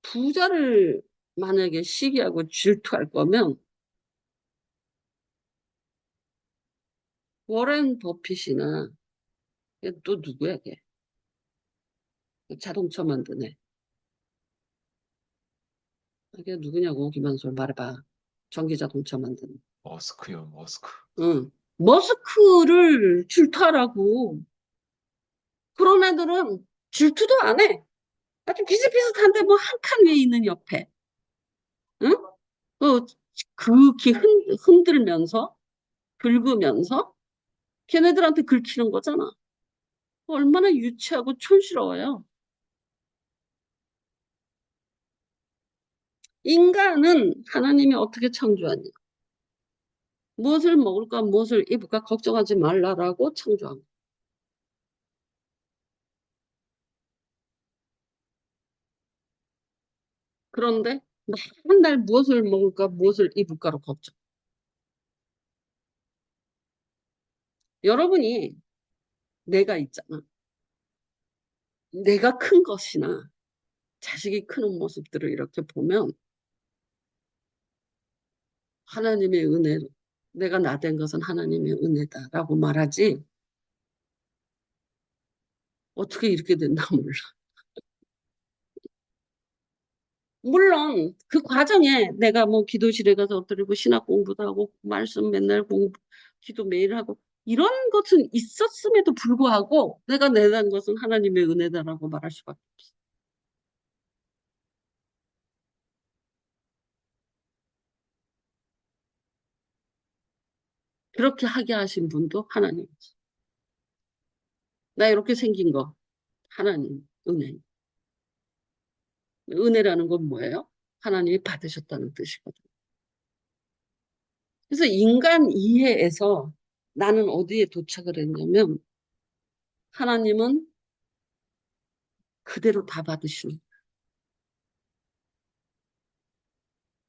부자를 만약에 시기하고 질투할 거면 워렌 버핏이나 또 누구야, 걔? 자동차 만드네. 걔 누구냐고, 김한솔 말해봐. 전기자동차 만드는. 머스크요, 머스크. 응. 머스크를 질투하라고. 그런 애들은 질투도 안 해. 아주 비슷비슷한데 뭐 한 칸 위에 있는 옆에. 응? 어, 그렇게 흔들면서, 긁으면서 걔네들한테 긁히는 거잖아. 얼마나 유치하고 촌스러워요. 인간은 하나님이 어떻게 창조하냐? 무엇을 먹을까, 무엇을 입을까 걱정하지 말라라고 창조합니다. 그런데 맨날 무엇을 먹을까, 무엇을 입을까로 걱정. 여러분이 내가 있잖아. 내가 큰 것이나 자식이 크는 모습들을 이렇게 보면 하나님의 은혜로 내가 나 된 것은 하나님의 은혜다라고 말하지 어떻게 이렇게 됐나 몰라. 물론 그 과정에 내가 뭐 기도실에 가서 엎드리고 신학 공부도 하고 말씀 맨날 공부 기도 매일 하고 이런 것은 있었음에도 불구하고 내가 내단 것은 하나님의 은혜다라고 말할 수밖에 없어. 그렇게 하게 하신 분도 하나님이지. 나 이렇게 생긴 거 하나님 은혜. 은혜라는 건 뭐예요? 하나님이 받으셨다는 뜻이거든. 그래서 인간 이해에서 나는 어디에 도착을 했냐면 하나님은 그대로 다 받으시는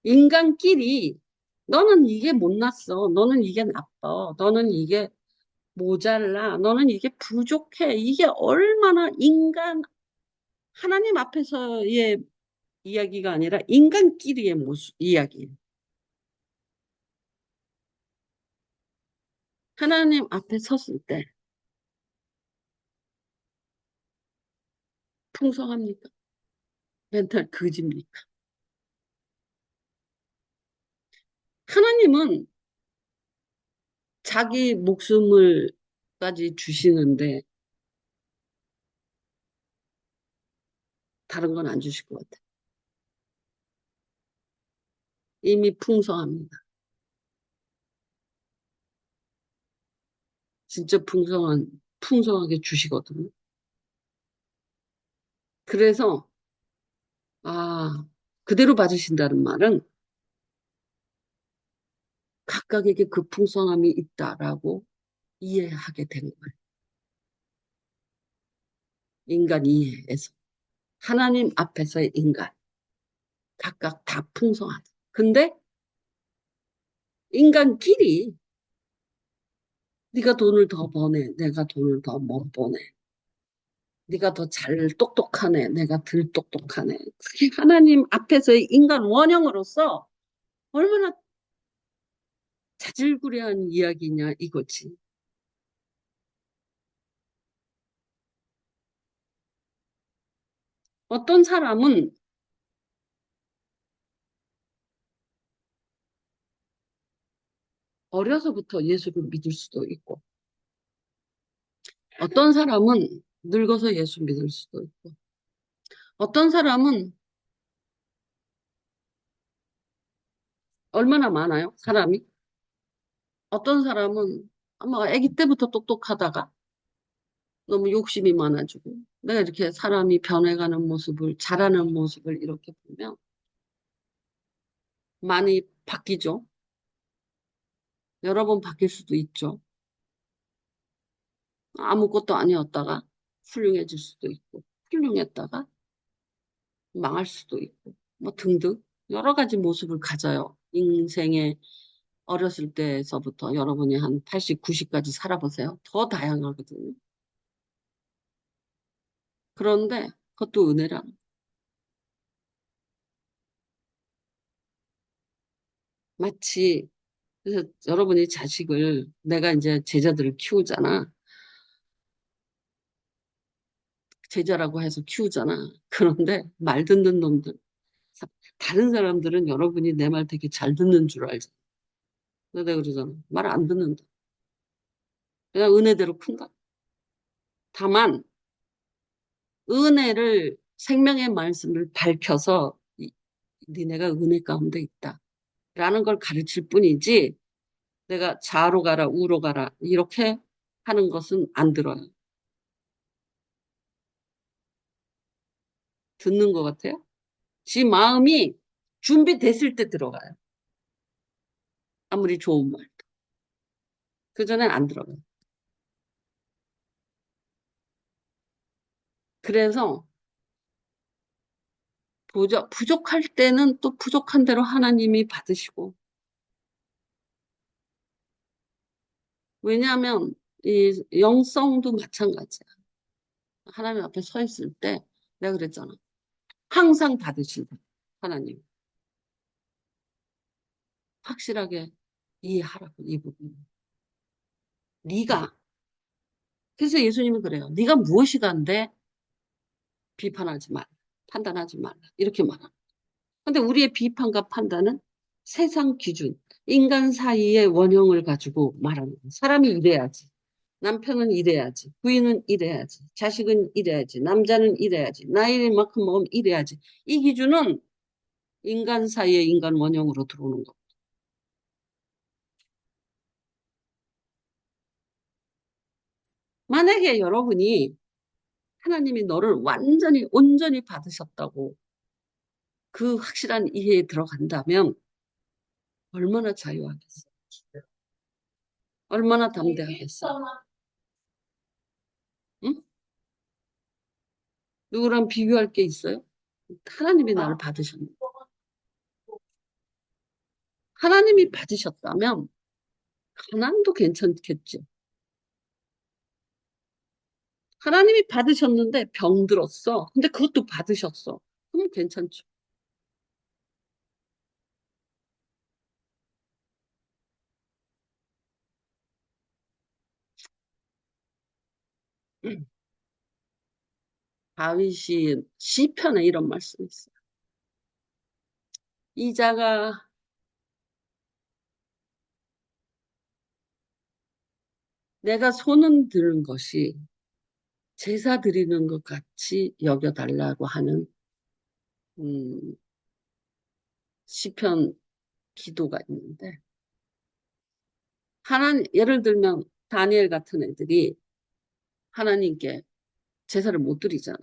인간끼리 너는 이게 못났어. 너는 이게 나빠. 너는 이게 모자라. 너는 이게 부족해. 이게 얼마나 인간 하나님 앞에서의 이야기가 아니라 인간끼리의 모습 이야기예요. 하나님 앞에 섰을 때 풍성합니까? 멘탈 그지입니까? 하나님은 자기 목숨을까지 주시는데 다른 건 안 주실 것 같아. 이미 풍성합니다. 진짜 풍성하게 주시거든요. 그래서, 그대로 받으신다는 말은 각각에게 그 풍성함이 있다라고 이해하게 된 거예요. 인간 이해에서. 하나님 앞에서의 인간. 각각 다 풍성하다. 근데 인간끼리 네가 돈을 더 버네. 내가 돈을 더 못 버네. 네가 더 잘 똑똑하네. 내가 덜 똑똑하네. 그게 하나님 앞에서의 인간 원형으로서 얼마나 자질구레한 이야기냐 이거지. 어떤 사람은 어려서부터 예수를 믿을 수도 있고, 어떤 사람은 늙어서 예수 믿을 수도 있고, 어떤 사람은 얼마나 많아요? 사람이? 어떤 사람은 아마 아기 때부터 똑똑하다가 너무 욕심이 많아지고, 내가 이렇게 사람이 변해가는 모습을, 자라는 모습을 이렇게 보면 많이 바뀌죠. 여러 번 바뀔 수도 있죠. 아무것도 아니었다가 훌륭해질 수도 있고, 훌륭했다가 망할 수도 있고, 뭐 등등 여러 가지 모습을 가져요. 인생의 어렸을 때서부터 여러분이 한 80, 90까지 살아보세요. 더 다양하거든요. 그런데 그것도 은혜라. 마치 그래서 여러분이 자식을 내가 이제 제자들을 키우잖아. 제자라고 해서 키우잖아. 그런데 말 듣는 놈들 다른 사람들은 여러분이 내 말 되게 잘 듣는 줄 알죠. 내가 그러잖아. 말 안 듣는다. 그냥 은혜대로 큰다. 다만 은혜를, 생명의 말씀을 밝혀서 니네가 은혜 가운데 있다. 라는 걸 가르칠 뿐이지 내가 좌로 가라, 우로 가라 이렇게 하는 것은 안 들어요. 듣는 것 같아요. 지 마음이 준비됐을 때 들어가요. 아무리 좋은 말. 그전엔 안 들어가요. 그래서 부족할 때는 또 부족한 대로 하나님이 받으시고, 왜냐하면 이 영성도 마찬가지야. 하나님 앞에 서 있을 때 내가 그랬잖아. 항상 받으신다. 하나님. 확실하게 이해하라고 이 부분. 네가 그래서 예수님은 그래요. 네가 무엇이간데 비판하지 말라. 판단하지 말라. 이렇게 말합니다. 근데 우리의 비판과 판단은 세상 기준, 인간 사이의 원형을 가지고 말하는 거예요. 사람이 이래야지. 남편은 이래야지. 부인은 이래야지. 자식은 이래야지. 남자는 이래야지. 나이만큼 먹으면 이래야지. 이 기준은 인간 사이의 인간 원형으로 들어오는 거. 만약에 여러분이 하나님이 너를 완전히 온전히 받으셨다고 그 확실한 이해에 들어간다면 얼마나 자유하겠어. 얼마나 담대하겠어. 응? 누구랑 비교할 게 있어요? 하나님이 나를 받으셨는데. 하나님이 받으셨다면 가난도 괜찮겠죠. 하나님이 받으셨는데 병들었어. 근데 그것도 받으셨어. 그럼 괜찮죠. 다윗이 시편에 이런 말씀이 있어요. 이자가 내가 손은 드는 것이 제사 드리는 것 같이 여겨달라고 하는 음, 시편 기도가 있는데 예를 들면 다니엘 같은 애들이 하나님께 제사를 못 드리잖아.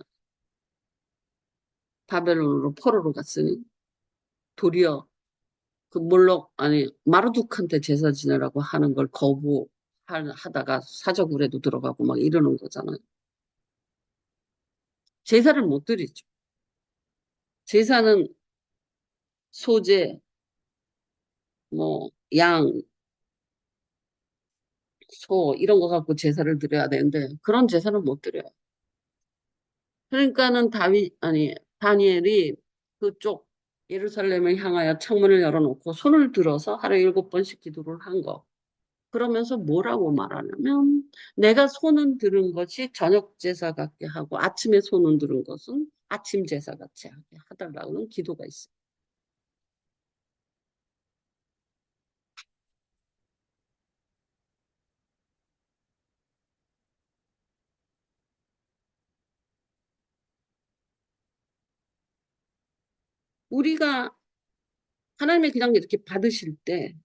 바벨론으로 포로로 갔으니 도리어 그 몰록 아니 마르둑한테 제사 지내라고 하는 걸 거부하다가 사저굴에도 들어가고 막 이러는 거잖아요. 제사를 못 드리죠. 제사는 소제, 뭐 양, 소 이런 거 갖고 제사를 드려야 되는데 그런 제사는 못 드려요. 그러니까는 다니엘이 그쪽 예루살렘을 향하여 창문을 열어놓고 손을 들어서 하루에 7번씩 기도를 한 거. 그러면서 뭐라고 말하냐면 내가 손은 들은 것이 저녁 제사 같게 하고 아침에 손은 들은 것은 아침 제사 같이 하게 하달라는 기도가 있어요. 우리가 하나님의 그냥 이렇게 받으실 때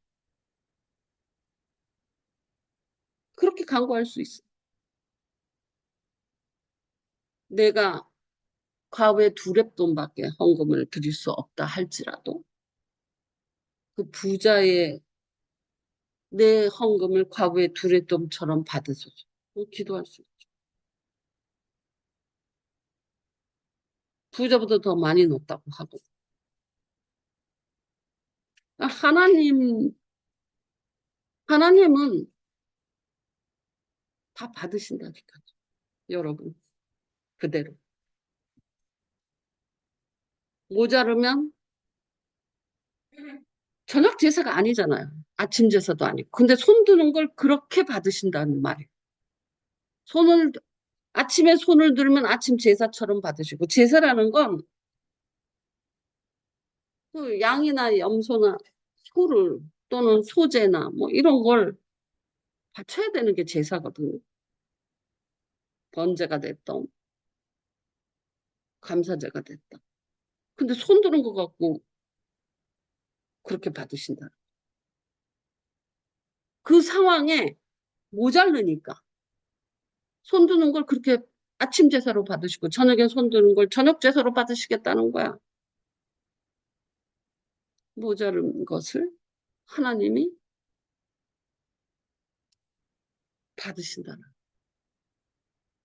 그렇게 간구할 수 있어. 내가 과거에 2렙돈밖에 헌금을 드릴 수 없다 할지라도 그 부자의 내 헌금을 과거의 2렙돈처럼 받으소서. 기도할 수 있죠. 부자보다 더 많이 넣었다고 하고. 하나님은 다 받으신다니까요. 여러분, 그대로. 모자르면 저녁 제사가 아니잖아요. 아침 제사도 아니고. 근데 손 드는 걸 그렇게 받으신다는 말이에요. 손을, 아침에 손을 들면 아침 제사처럼 받으시고, 제사라는 건 그 양이나 염소나 소를 또는 소제나 뭐 이런 걸 바쳐야 되는 게 제사거든요. 번제가 됐던. 감사제가 됐다. 근데 손 드는 것 같고 그렇게 받으신다. 그 상황에 모자르니까 손 드는 걸 그렇게 아침 제사로 받으시고 저녁에 손 드는 걸 저녁 제사로 받으시겠다는 거야. 모자른 것을 하나님이 받으신다는.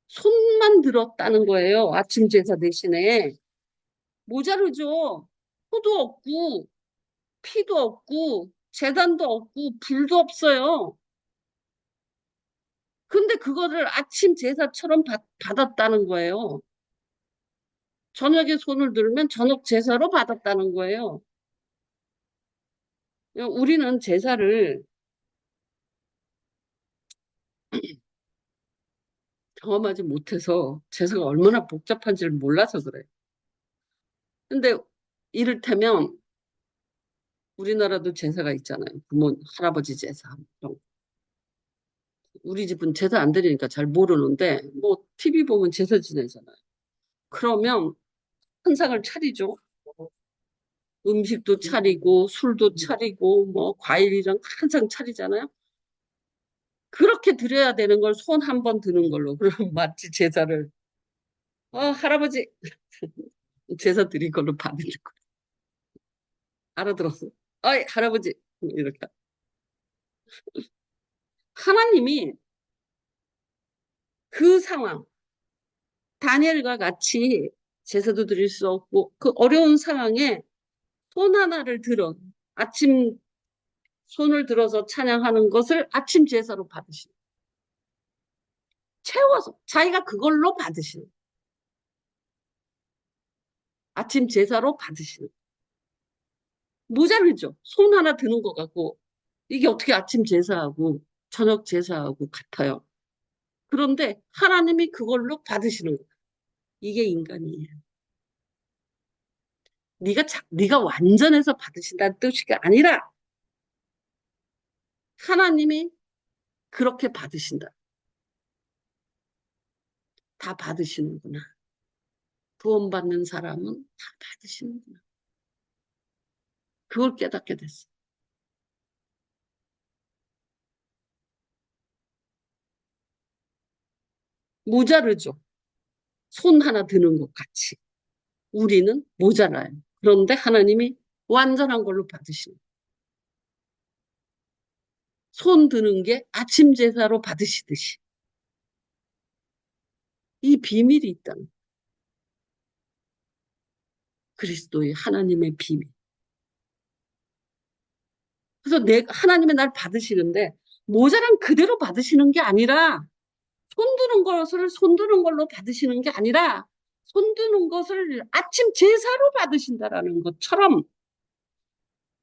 손만 들었다는 거예요. 아침 제사 대신에. 모자르죠. 소도 없고 피도 없고 제단도 없고 불도 없어요. 근데 그거를 아침 제사처럼 받았다는 거예요. 저녁에 손을 들면 저녁 제사로 받았다는 거예요. 우리는 제사를 경험하지 못해서 제사가 얼마나 복잡한지를 몰라서 그래요. 근데 이를테면 우리나라도 제사가 있잖아요. 부모, 할아버지 제사. 우리 집은 제사 안 드리니까 잘 모르는데 뭐 TV 보면 제사 지내잖아요. 그러면 한상을 차리죠. 음식도 차리고 술도 차리고 뭐 과일이랑 한상 차리잖아요. 그렇게 드려야 되는 걸 손 한 번 드는 걸로. 그럼 마치 제사를 할아버지 제사 드린 걸로 받는 거. 알아들었어? 어이 할아버지 이렇게. 하나님이 그 상황 다니엘과 같이 제사도 드릴 수 없고 그 어려운 상황에 손 하나를 들어 아침 손을 들어서 찬양하는 것을 아침 제사로 받으시는 채워서 자기가 그걸로 받으시는 아침 제사로 받으시는 모자르죠. 손 하나 드는 것 같고 이게 어떻게 아침 제사하고 저녁 제사하고 같아요. 그런데 하나님이 그걸로 받으시는 거예요. 이게 인간이에요. 네가 완전해서 받으신다는 뜻이 아니라 하나님이 그렇게 받으신다. 다 받으시는구나. 구원받는 사람은 다 받으시는구나. 그걸 깨닫게 됐어. 모자르죠. 손 하나 드는 것 같이. 우리는 모자라요. 그런데 하나님이 완전한 걸로 받으시는. 손 드는 게 아침 제사로 받으시듯이. 이 비밀이 있다는 그리스도의 하나님의 비밀. 그래서 하나님의 날 받으시는데 모자란 그대로 받으시는 게 아니라 손드는 것을 손드는 걸로 받으시는 게 아니라 손드는 것을 아침 제사로 받으신다라는 것처럼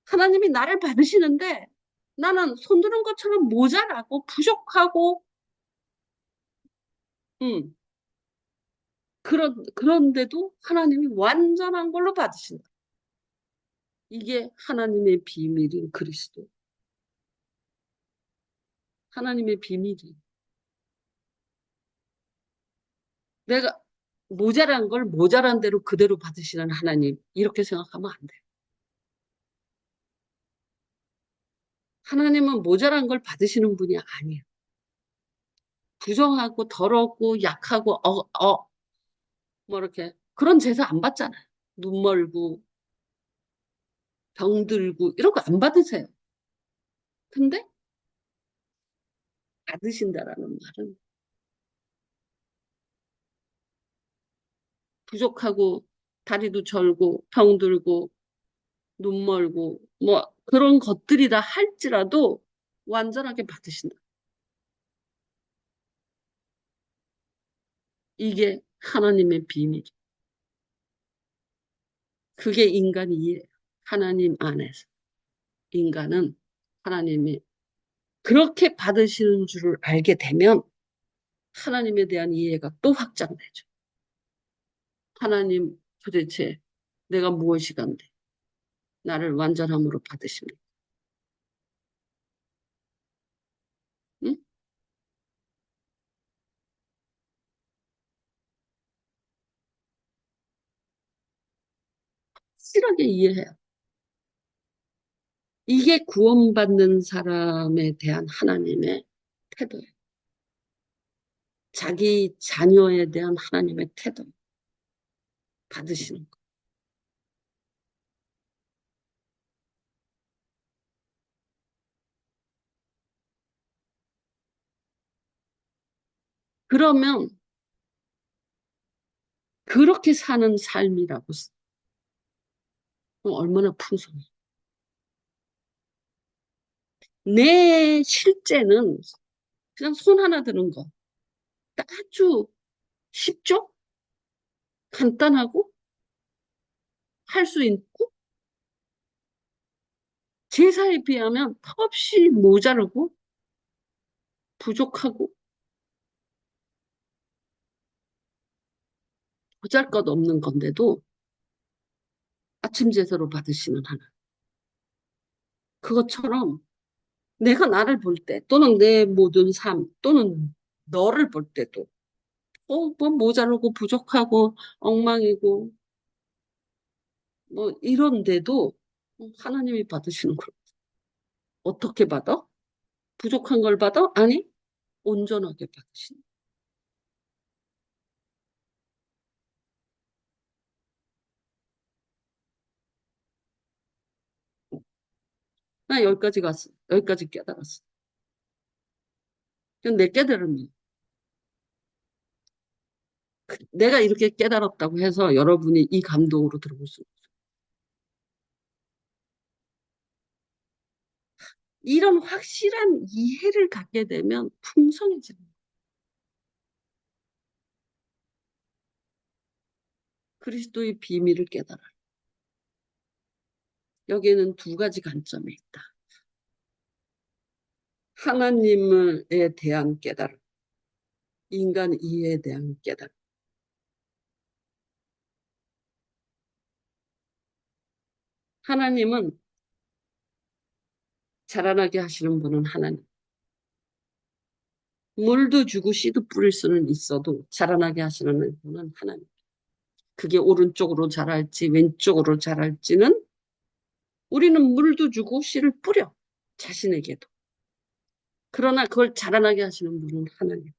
하나님이 나를 받으시는데 나는 손드는 것처럼 모자라고 부족하고 음, 그런데도 하나님이 완전한 걸로 받으신다. 이게 하나님의 비밀인 그리스도. 하나님의 비밀이. 내가 모자란 걸 모자란 대로 그대로 받으시는 하나님. 이렇게 생각하면 안 돼요. 하나님은 모자란 걸 받으시는 분이 아니에요. 부정하고 더럽고 약하고 뭐 이렇게 그런 제사 안 받잖아요. 눈 멀고 병들고 이런 거 안 받으세요. 근데 받으신다라는 말은 부족하고 다리도 절고 병들고 눈 멀고 뭐 그런 것들이다 할지라도 완전하게 받으신다. 이게 하나님의 비밀. 그게 인간이 이해해요. 하나님 안에서. 인간은 하나님이 그렇게 받으시는 줄을 알게 되면 하나님에 대한 이해가 또 확장되죠. 하나님 도대체 내가 무엇이 간데 나를 완전함으로 받으십니까? 응? 확실하게 이해해요. 이게 구원받는 사람에 대한 하나님의 태도예요. 자기 자녀에 대한 하나님의 태도. 받으시는 거. 그러면 그렇게 사는 삶이라고 얼마나 풍성해. 내 실제는 그냥 손 하나 드는 거. 아주 쉽죠? 간단하고 할 수 있고 제사에 비하면 턱없이 모자르고 부족하고 보잘것없는 건데도 아침 제사로 받으시는 하나. 그것처럼 내가 나를 볼 때 또는 내 모든 삶 또는 너를 볼 때도 뭐 모자르고 부족하고 엉망이고 뭐 이런데도 하나님이 받으시는 걸 어떻게 받아? 부족한 걸 받아? 아니, 온전하게 받으시는. 나 여기까지 갔어. 여기까지 깨달았어. 내 깨달음이. 내가 이렇게 깨달았다고 해서 여러분이 이 감동으로 들어볼 수 없어. 이런 확실한 이해를 갖게 되면 풍성해지는 거예요. 그리스도의 비밀을 깨달아요. 여기에는 두 가지 관점이 있다. 하나님에 대한 깨달음, 인간 이해에 대한 깨달음. 하나님은 자라나게 하시는 분은 하나님. 물도 주고 씨도 뿌릴 수는 있어도 자라나게 하시는 분은 하나님. 그게 오른쪽으로 자랄지 왼쪽으로 자랄지는 우리는 물도 주고 씨를 뿌려. 자신에게도. 그러나 그걸 자라나게 하시는 분은 하나님.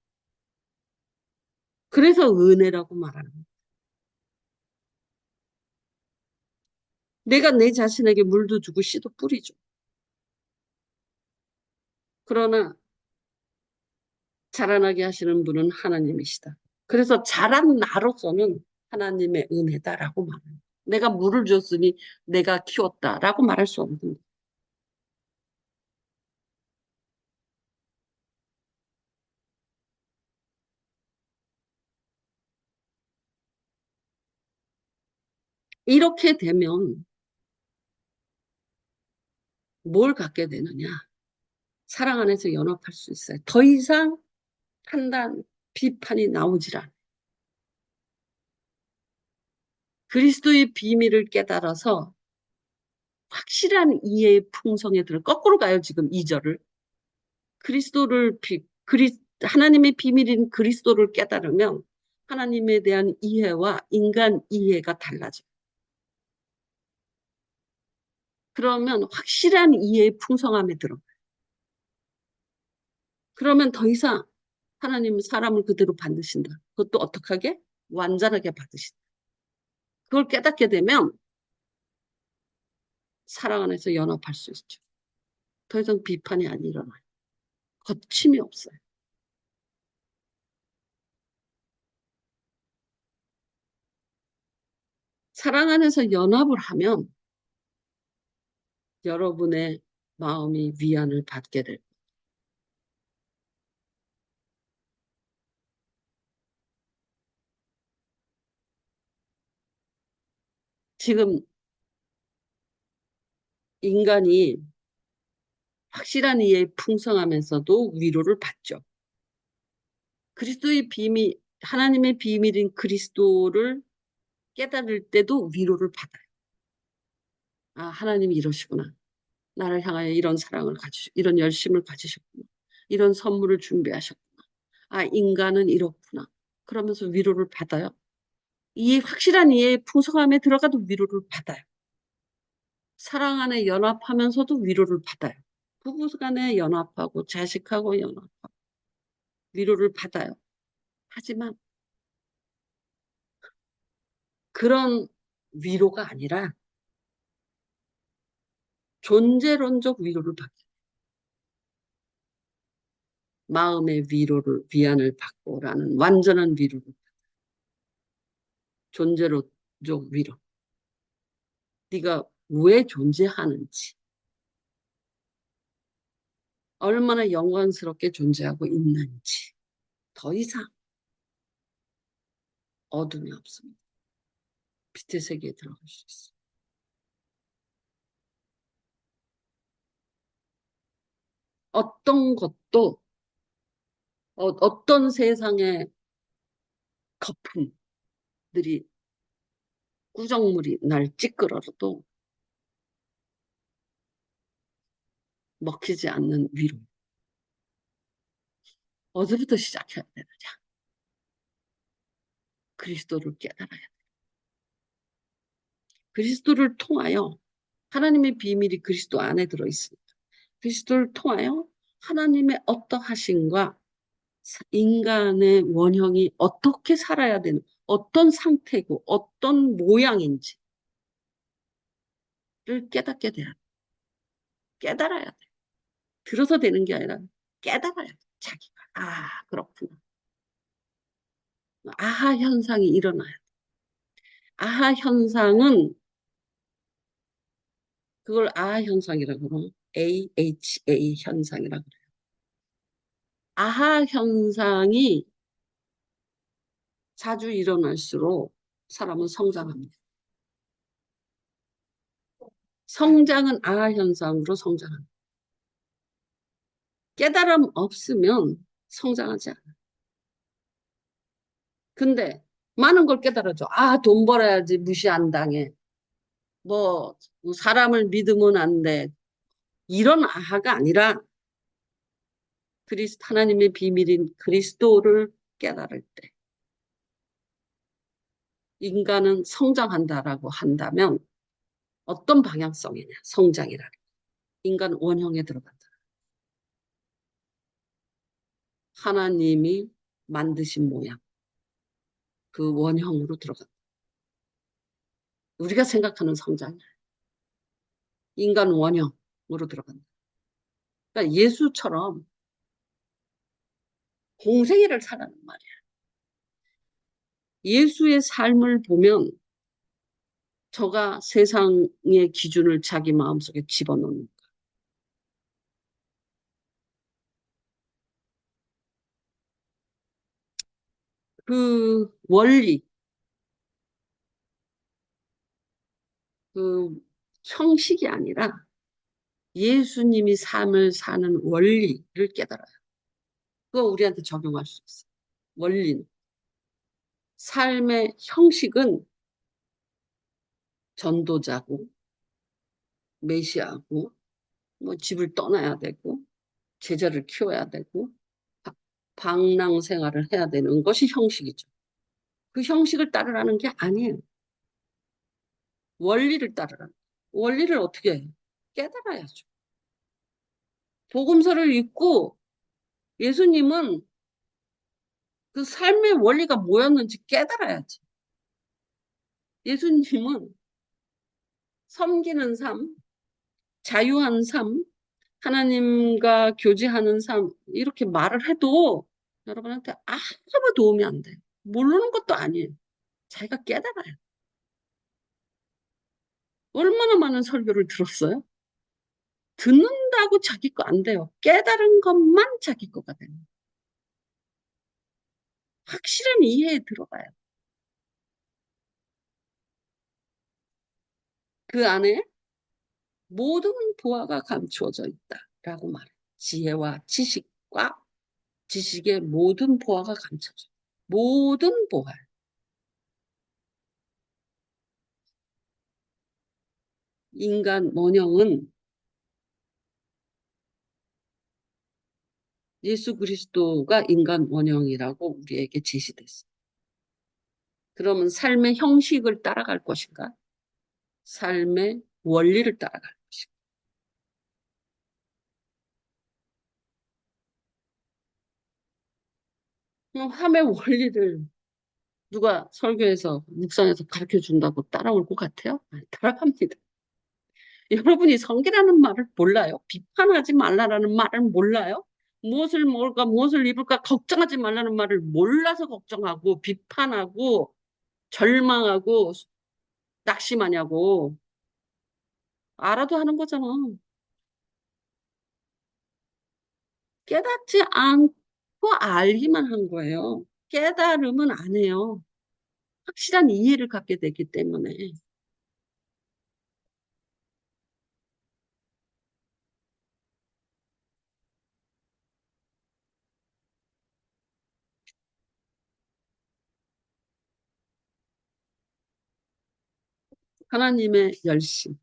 그래서 은혜라고 말하는 거예요. 내가 내 자신에게 물도 주고 씨도 뿌리죠. 그러나 자라나게 하시는 분은 하나님이시다. 그래서 자란 나로서는 하나님의 은혜다라고 말해요. 내가 물을 줬으니 내가 키웠다라고 말할 수 없는 거예요. 이렇게 되면 뭘 갖게 되느냐? 사랑 안에서 연합할 수 있어요. 더 이상 판단, 비판이 나오질 않아요. 그리스도의 비밀을 깨달아서 확실한 이해의 풍성에 들어 거꾸로 가요. 지금 2절을. 그리스도를 하나님의 비밀인 그리스도를 깨달으면 하나님에 대한 이해와 인간 이해가 달라져요. 그러면 확실한 이해의 풍성함에 들어가요. 그러면 더 이상 하나님은 사람을 그대로 받으신다. 그것도 어떻게 하게? 완전하게 받으신다. 그걸 깨닫게 되면 사랑 안에서 연합할 수 있죠. 더 이상 비판이 안 일어나요. 거침이 없어요. 사랑 안에서 연합을 하면 여러분의 마음이 위안을 받게 될 거예요. 지금 인간이 확실한 이해에 풍성하면서도 위로를 받죠. 그리스도의 비밀, 하나님의 비밀인 그리스도를 깨달을 때도 위로를 받아요. 아, 하나님이 이러시구나. 나를 향하여 이런 사랑을 이런 열심을 가지셨구나. 이런 선물을 준비하셨구나. 아, 인간은 이렇구나. 그러면서 위로를 받아요. 이 확실한 이해의 풍성함에 들어가도 위로를 받아요. 사랑 안에 연합하면서도 위로를 받아요. 부부 간에 연합하고 자식하고 연합하고 위로를 받아요. 하지만 그런 위로가 아니라 존재론적 위로를 받고 마음의 위로를 위안을 받고라는 완전한 위로를 존재론적 위로. 네가 왜 존재하는지, 얼마나 영광스럽게 존재하고 있는지 더 이상 어둠이 없습니다. 빛의 세계에 들어갈 수 있어요. 어떤 것도 어떤 세상의 거품들이 꾸정물이 날 찌끄러도 먹히지 않는 위로. 어디부터 시작해야 되느냐? 그리스도를 깨달아야 돼. 그리스도를 통하여 하나님의 비밀이 그리스도 안에 들어있습니다. 그리스도를 통하여 하나님의 어떠하심과 인간의 원형이 어떻게 살아야 되는, 어떤 상태고 어떤 모양인지를 깨닫게 돼야 돼. 깨달아야 돼. 들어서 되는 게 아니라 깨달아야 돼. 자기가. 아, 그렇구나. 아하 현상이 일어나야 돼. 아하 현상은 그걸 아하 현상이라고 그러면 AHA 현상이라고 그래요. 아하 현상이 자주 일어날수록 사람은 성장합니다. 성장은 아하 현상으로 성장합니다. 깨달음 없으면 성장하지 않아요. 근데 많은 걸 깨달아줘. 아, 돈 벌어야지 무시 안 당해. 뭐 사람을 믿으면 안 돼. 이런 아하가 아니라 하나님의 비밀인 그리스도를 깨달을 때 인간은 성장한다라고 한다면 어떤 방향성이냐? 성장이라는. 인간 원형에 들어간다. 하나님이 만드신 모양. 그 원형으로 들어간다. 우리가 생각하는 성장이야. 인간 원형으로 들어간다. 그러니까 예수처럼 공생애를 살아는 말이야. 예수의 삶을 보면 저가 세상의 기준을 자기 마음속에 집어넣는 그 원리, 그 형식이 아니라 예수님이 삶을 사는 원리를 깨달아요. 그거 우리한테 적용할 수 있어요. 원리는. 삶의 형식은 전도자고, 메시아고, 뭐 집을 떠나야 되고, 제자를 키워야 되고, 방랑 생활을 해야 되는 것이 형식이죠. 그 형식을 따르라는 게 아니에요. 원리를 따르라는. 원리를 어떻게 해요? 깨달아야죠. 복음서를 읽고 예수님은 그 삶의 원리가 뭐였는지 깨달아야지. 예수님은 섬기는 삶, 자유한 삶, 하나님과 교제하는 삶, 이렇게 말을 해도 여러분한테 아무 도움이 안 돼요. 모르는 것도 아니에요. 자기가 깨달아요. 얼마나 많은 설교를 들었어요? 듣는다고 자기 거 안 돼요. 깨달은 것만 자기 거가 돼요. 확실한 이해에 들어가요. 그 안에 모든 보화가 감추어져 있다라고 말해요. 지혜와 지식과 지식의 모든 보화가 감춰져. 모든 보화. 인간 원형은 예수 그리스도가 인간 원형이라고 우리에게 제시됐어요. 그러면 삶의 형식을 따라갈 것인가? 삶의 원리를 따라갈 것이고. 함의 원리를 누가 설교에서, 묵상에서 가르쳐 준다고 따라올 것 같아요? 안 따라갑니다. 여러분이 성기라는 말을 몰라요? 비판하지 말라라는 말을 몰라요? 무엇을 먹을까, 무엇을 입을까 걱정하지 말라는 말을 몰라서 걱정하고, 비판하고, 절망하고, 낙심하냐고. 알아도 하는 거잖아. 깨닫지 않고 알기만 한 거예요. 깨달음은 안 해요. 확실한 이해를 갖게 되기 때문에. 하나님의 열심,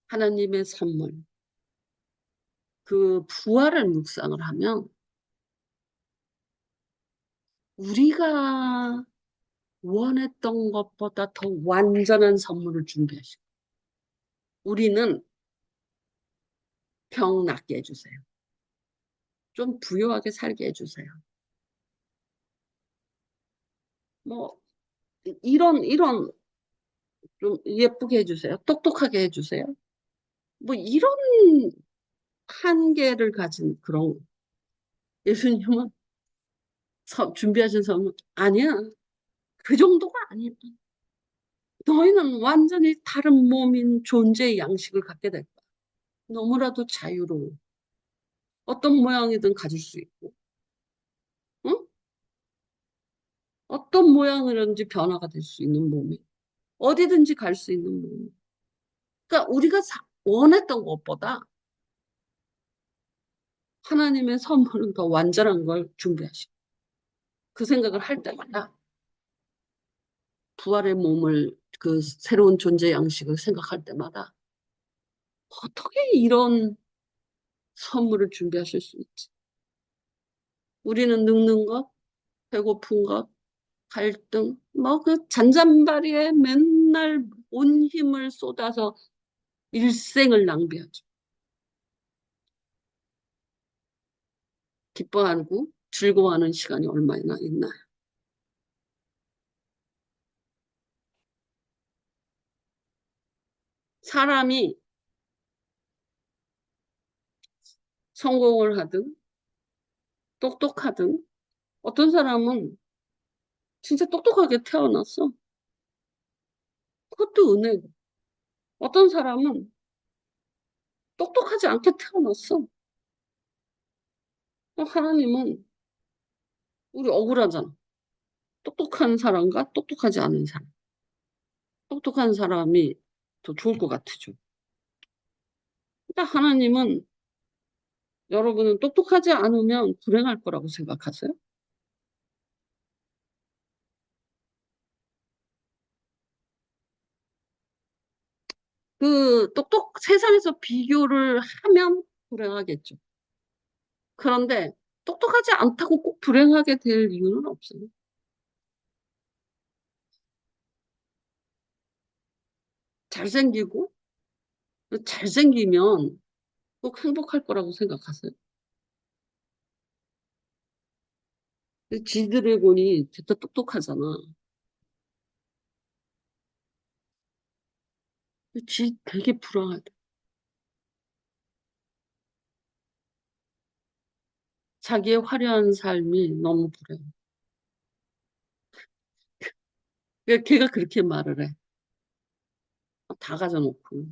하나님의 선물, 그 부활을 묵상을 하면 우리가 원했던 것보다 더 완전한 선물을 준비하시고, 우리는 병 낫게 해주세요. 좀 부유하게 살게 해주세요. 뭐 이런 좀 예쁘게 해주세요. 똑똑하게 해주세요. 뭐 이런 한계를 가진 그런, 예수님은 준비하신 선물 아니야. 그 정도가 아니야. 너희는 완전히 다른 몸인 존재의 양식을 갖게 될 거야. 너무나도 자유로워. 어떤 모양이든 가질 수 있고, 응? 어떤 모양이든지 변화가 될 수 있는 몸이, 어디든지 갈 수 있는 몸이. 그러니까 우리가 원했던 것보다 하나님의 선물은 더 완전한 걸 준비하시고, 그 생각을 할 때마다 부활의 몸을, 그 새로운 존재 양식을 생각할 때마다 어떻게 이런 선물을 준비하실 수 있지? 우리는 늙는 것, 배고픈 것, 갈등, 뭐 그 잔잔바리에 맨날 온 힘을 쏟아서 일생을 낭비하죠. 기뻐하고 즐거워하는 시간이 얼마나 있나요? 사람이 성공을 하든 똑똑하든, 어떤 사람은 진짜 똑똑하게 태어났어. 그것도 은혜고. 어떤 사람은 똑똑하지 않게 태어났어. 하나님은 우리 억울하잖아. 똑똑한 사람과 똑똑하지 않은 사람. 똑똑한 사람이 더 좋을 것 같죠. 그러니까 하나님은, 여러분은 똑똑하지 않으면 불행할 거라고 생각하세요? 세상에서 비교를 하면 불행하겠죠. 그런데 똑똑하지 않다고 꼭 불행하게 될 이유는 없어요. 잘생기고, 잘생기면 꼭 행복할 거라고 생각하세요. 지드래곤이 진짜 똑똑하잖아. 지 되게 불안하다. 자기의 화려한 삶이 너무 불행해. 걔가 그렇게 말을 해. 다 가져놓고.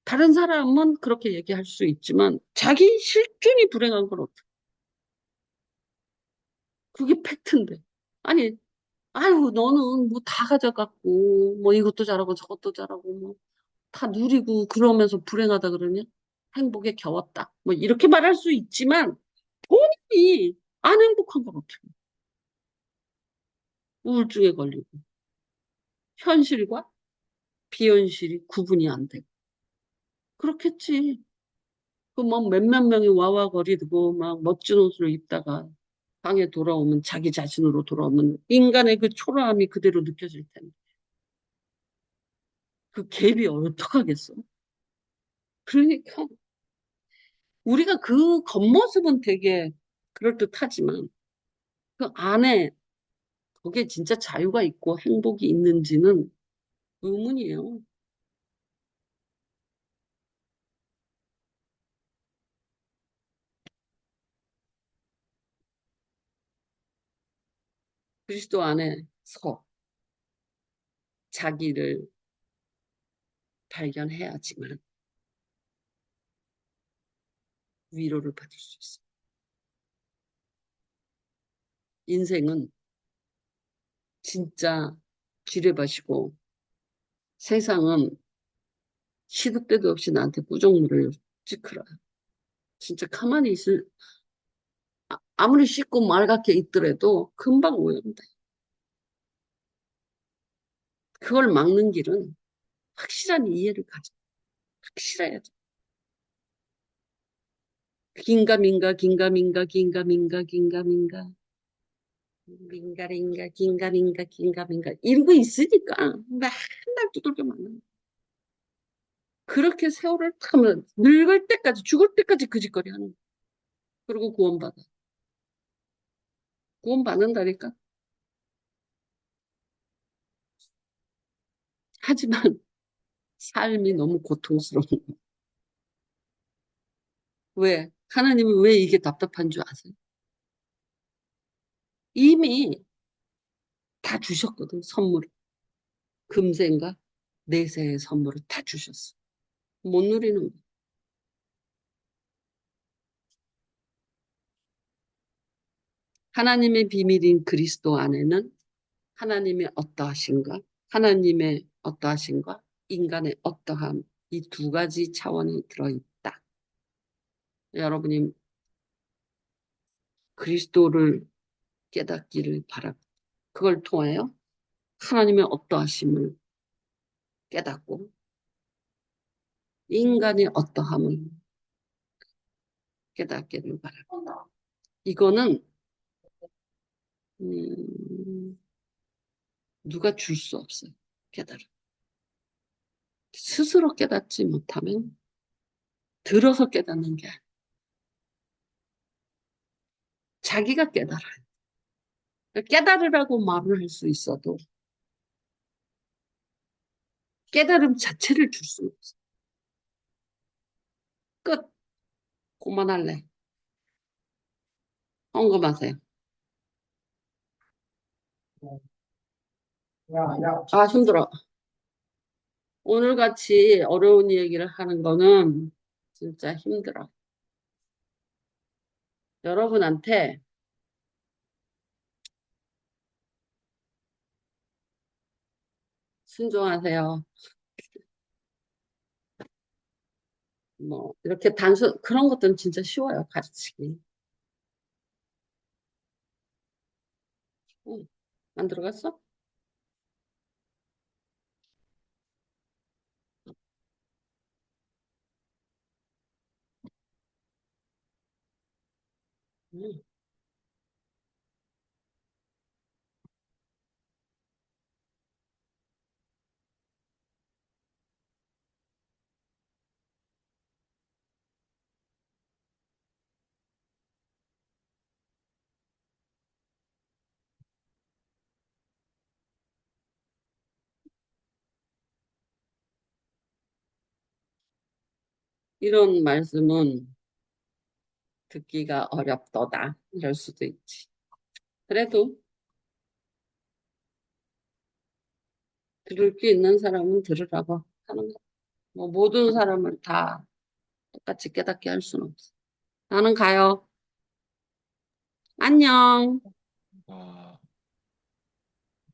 다른 사람은 그렇게 얘기할 수 있지만 자기 실존이 불행한 건 어떡해. 그게 팩트인데. 아니, 아유, 너는 뭐 다 가져갔고, 뭐 이것도 잘하고 저것도 잘하고, 뭐 다 누리고 그러면서 불행하다 그러냐? 행복에 겨웠다. 뭐 이렇게 말할 수 있지만 본인이 안 행복한 건 어떡해. 우울증에 걸리고, 현실과 비현실이 구분이 안 되고. 그렇겠지. 그 막 몇몇 명이 와와거리고 막 멋진 옷을 입다가 방에 돌아오면, 자기 자신으로 돌아오면 인간의 그 초라함이 그대로 느껴질 텐데. 그 갭이 어떡하겠어? 그러니까 우리가 그 겉모습은 되게 그럴듯하지만 그 안에 그게 진짜 자유가 있고 행복이 있는지는 의문이에요. 그리스도 안에서 자기를 발견해야지만 위로를 받을 수 있어요. 인생은 진짜 지뢰밭이고 세상은 시도 때도 없이 나한테 꾸정물을 찌그러요. 진짜 가만히 아무리 씻고 맑게 있더라도 금방 오염돼. 그걸 막는 길은 확실한 이해를 가져. 확실해야죠. 긴가민가 긴가민가 긴가민가 긴가민가 민가린가 긴가민가 긴가민가 이러고 있으니까 맨날 두들겨 맞는 거야. 그렇게 세월을 타면 늙을 때까지 죽을 때까지 그 짓거리 하는 거야. 그리고 구원받아. 구원받는다니까. 하지만 삶이 너무 고통스러운 거야. 왜? 하나님이 왜 이게 답답한 줄 아세요? 이미 다 주셨거든, 선물을. 금세인가? 내세의 선물을 다 주셨어. 못 누리는 거야. 하나님의 비밀인 그리스도 안에는 하나님의 어떠하신가, 하나님의 어떠하신가, 인간의 어떠함, 이 두 가지 차원이 들어있다. 여러분이 그리스도를 깨닫기를 바랍니다. 그걸 통하여 하나님의 어떠하심을 깨닫고 인간의 어떠함을 깨닫기를 바랍니다. 이거는 누가 줄 수 없어요. 깨달음. 스스로 깨닫지 못하면 들어서 깨닫는 게 아니에요. 자기가 깨달아요. 깨달으라고 말을 할 수 있어도 깨달음 자체를 줄 수는 없어요. 끝. 그만할래. 언급하세요. 아, 힘들어. 오늘같이 어려운 얘기를 하는 거는 진짜 힘들어. 여러분한테 순종하세요. 뭐, 이렇게 그런 것들은 진짜 쉬워요, 가르치기. 응. 안 들어갔어? 응. 이런 말씀은 듣기가 어렵도다. 이럴 수도 있지. 그래도 들을 게 있는 사람은 들으라고 하는 거. 뭐 모든 사람을 다 똑같이 깨닫게 할 수는 없어. 나는 가요. 안녕. 아,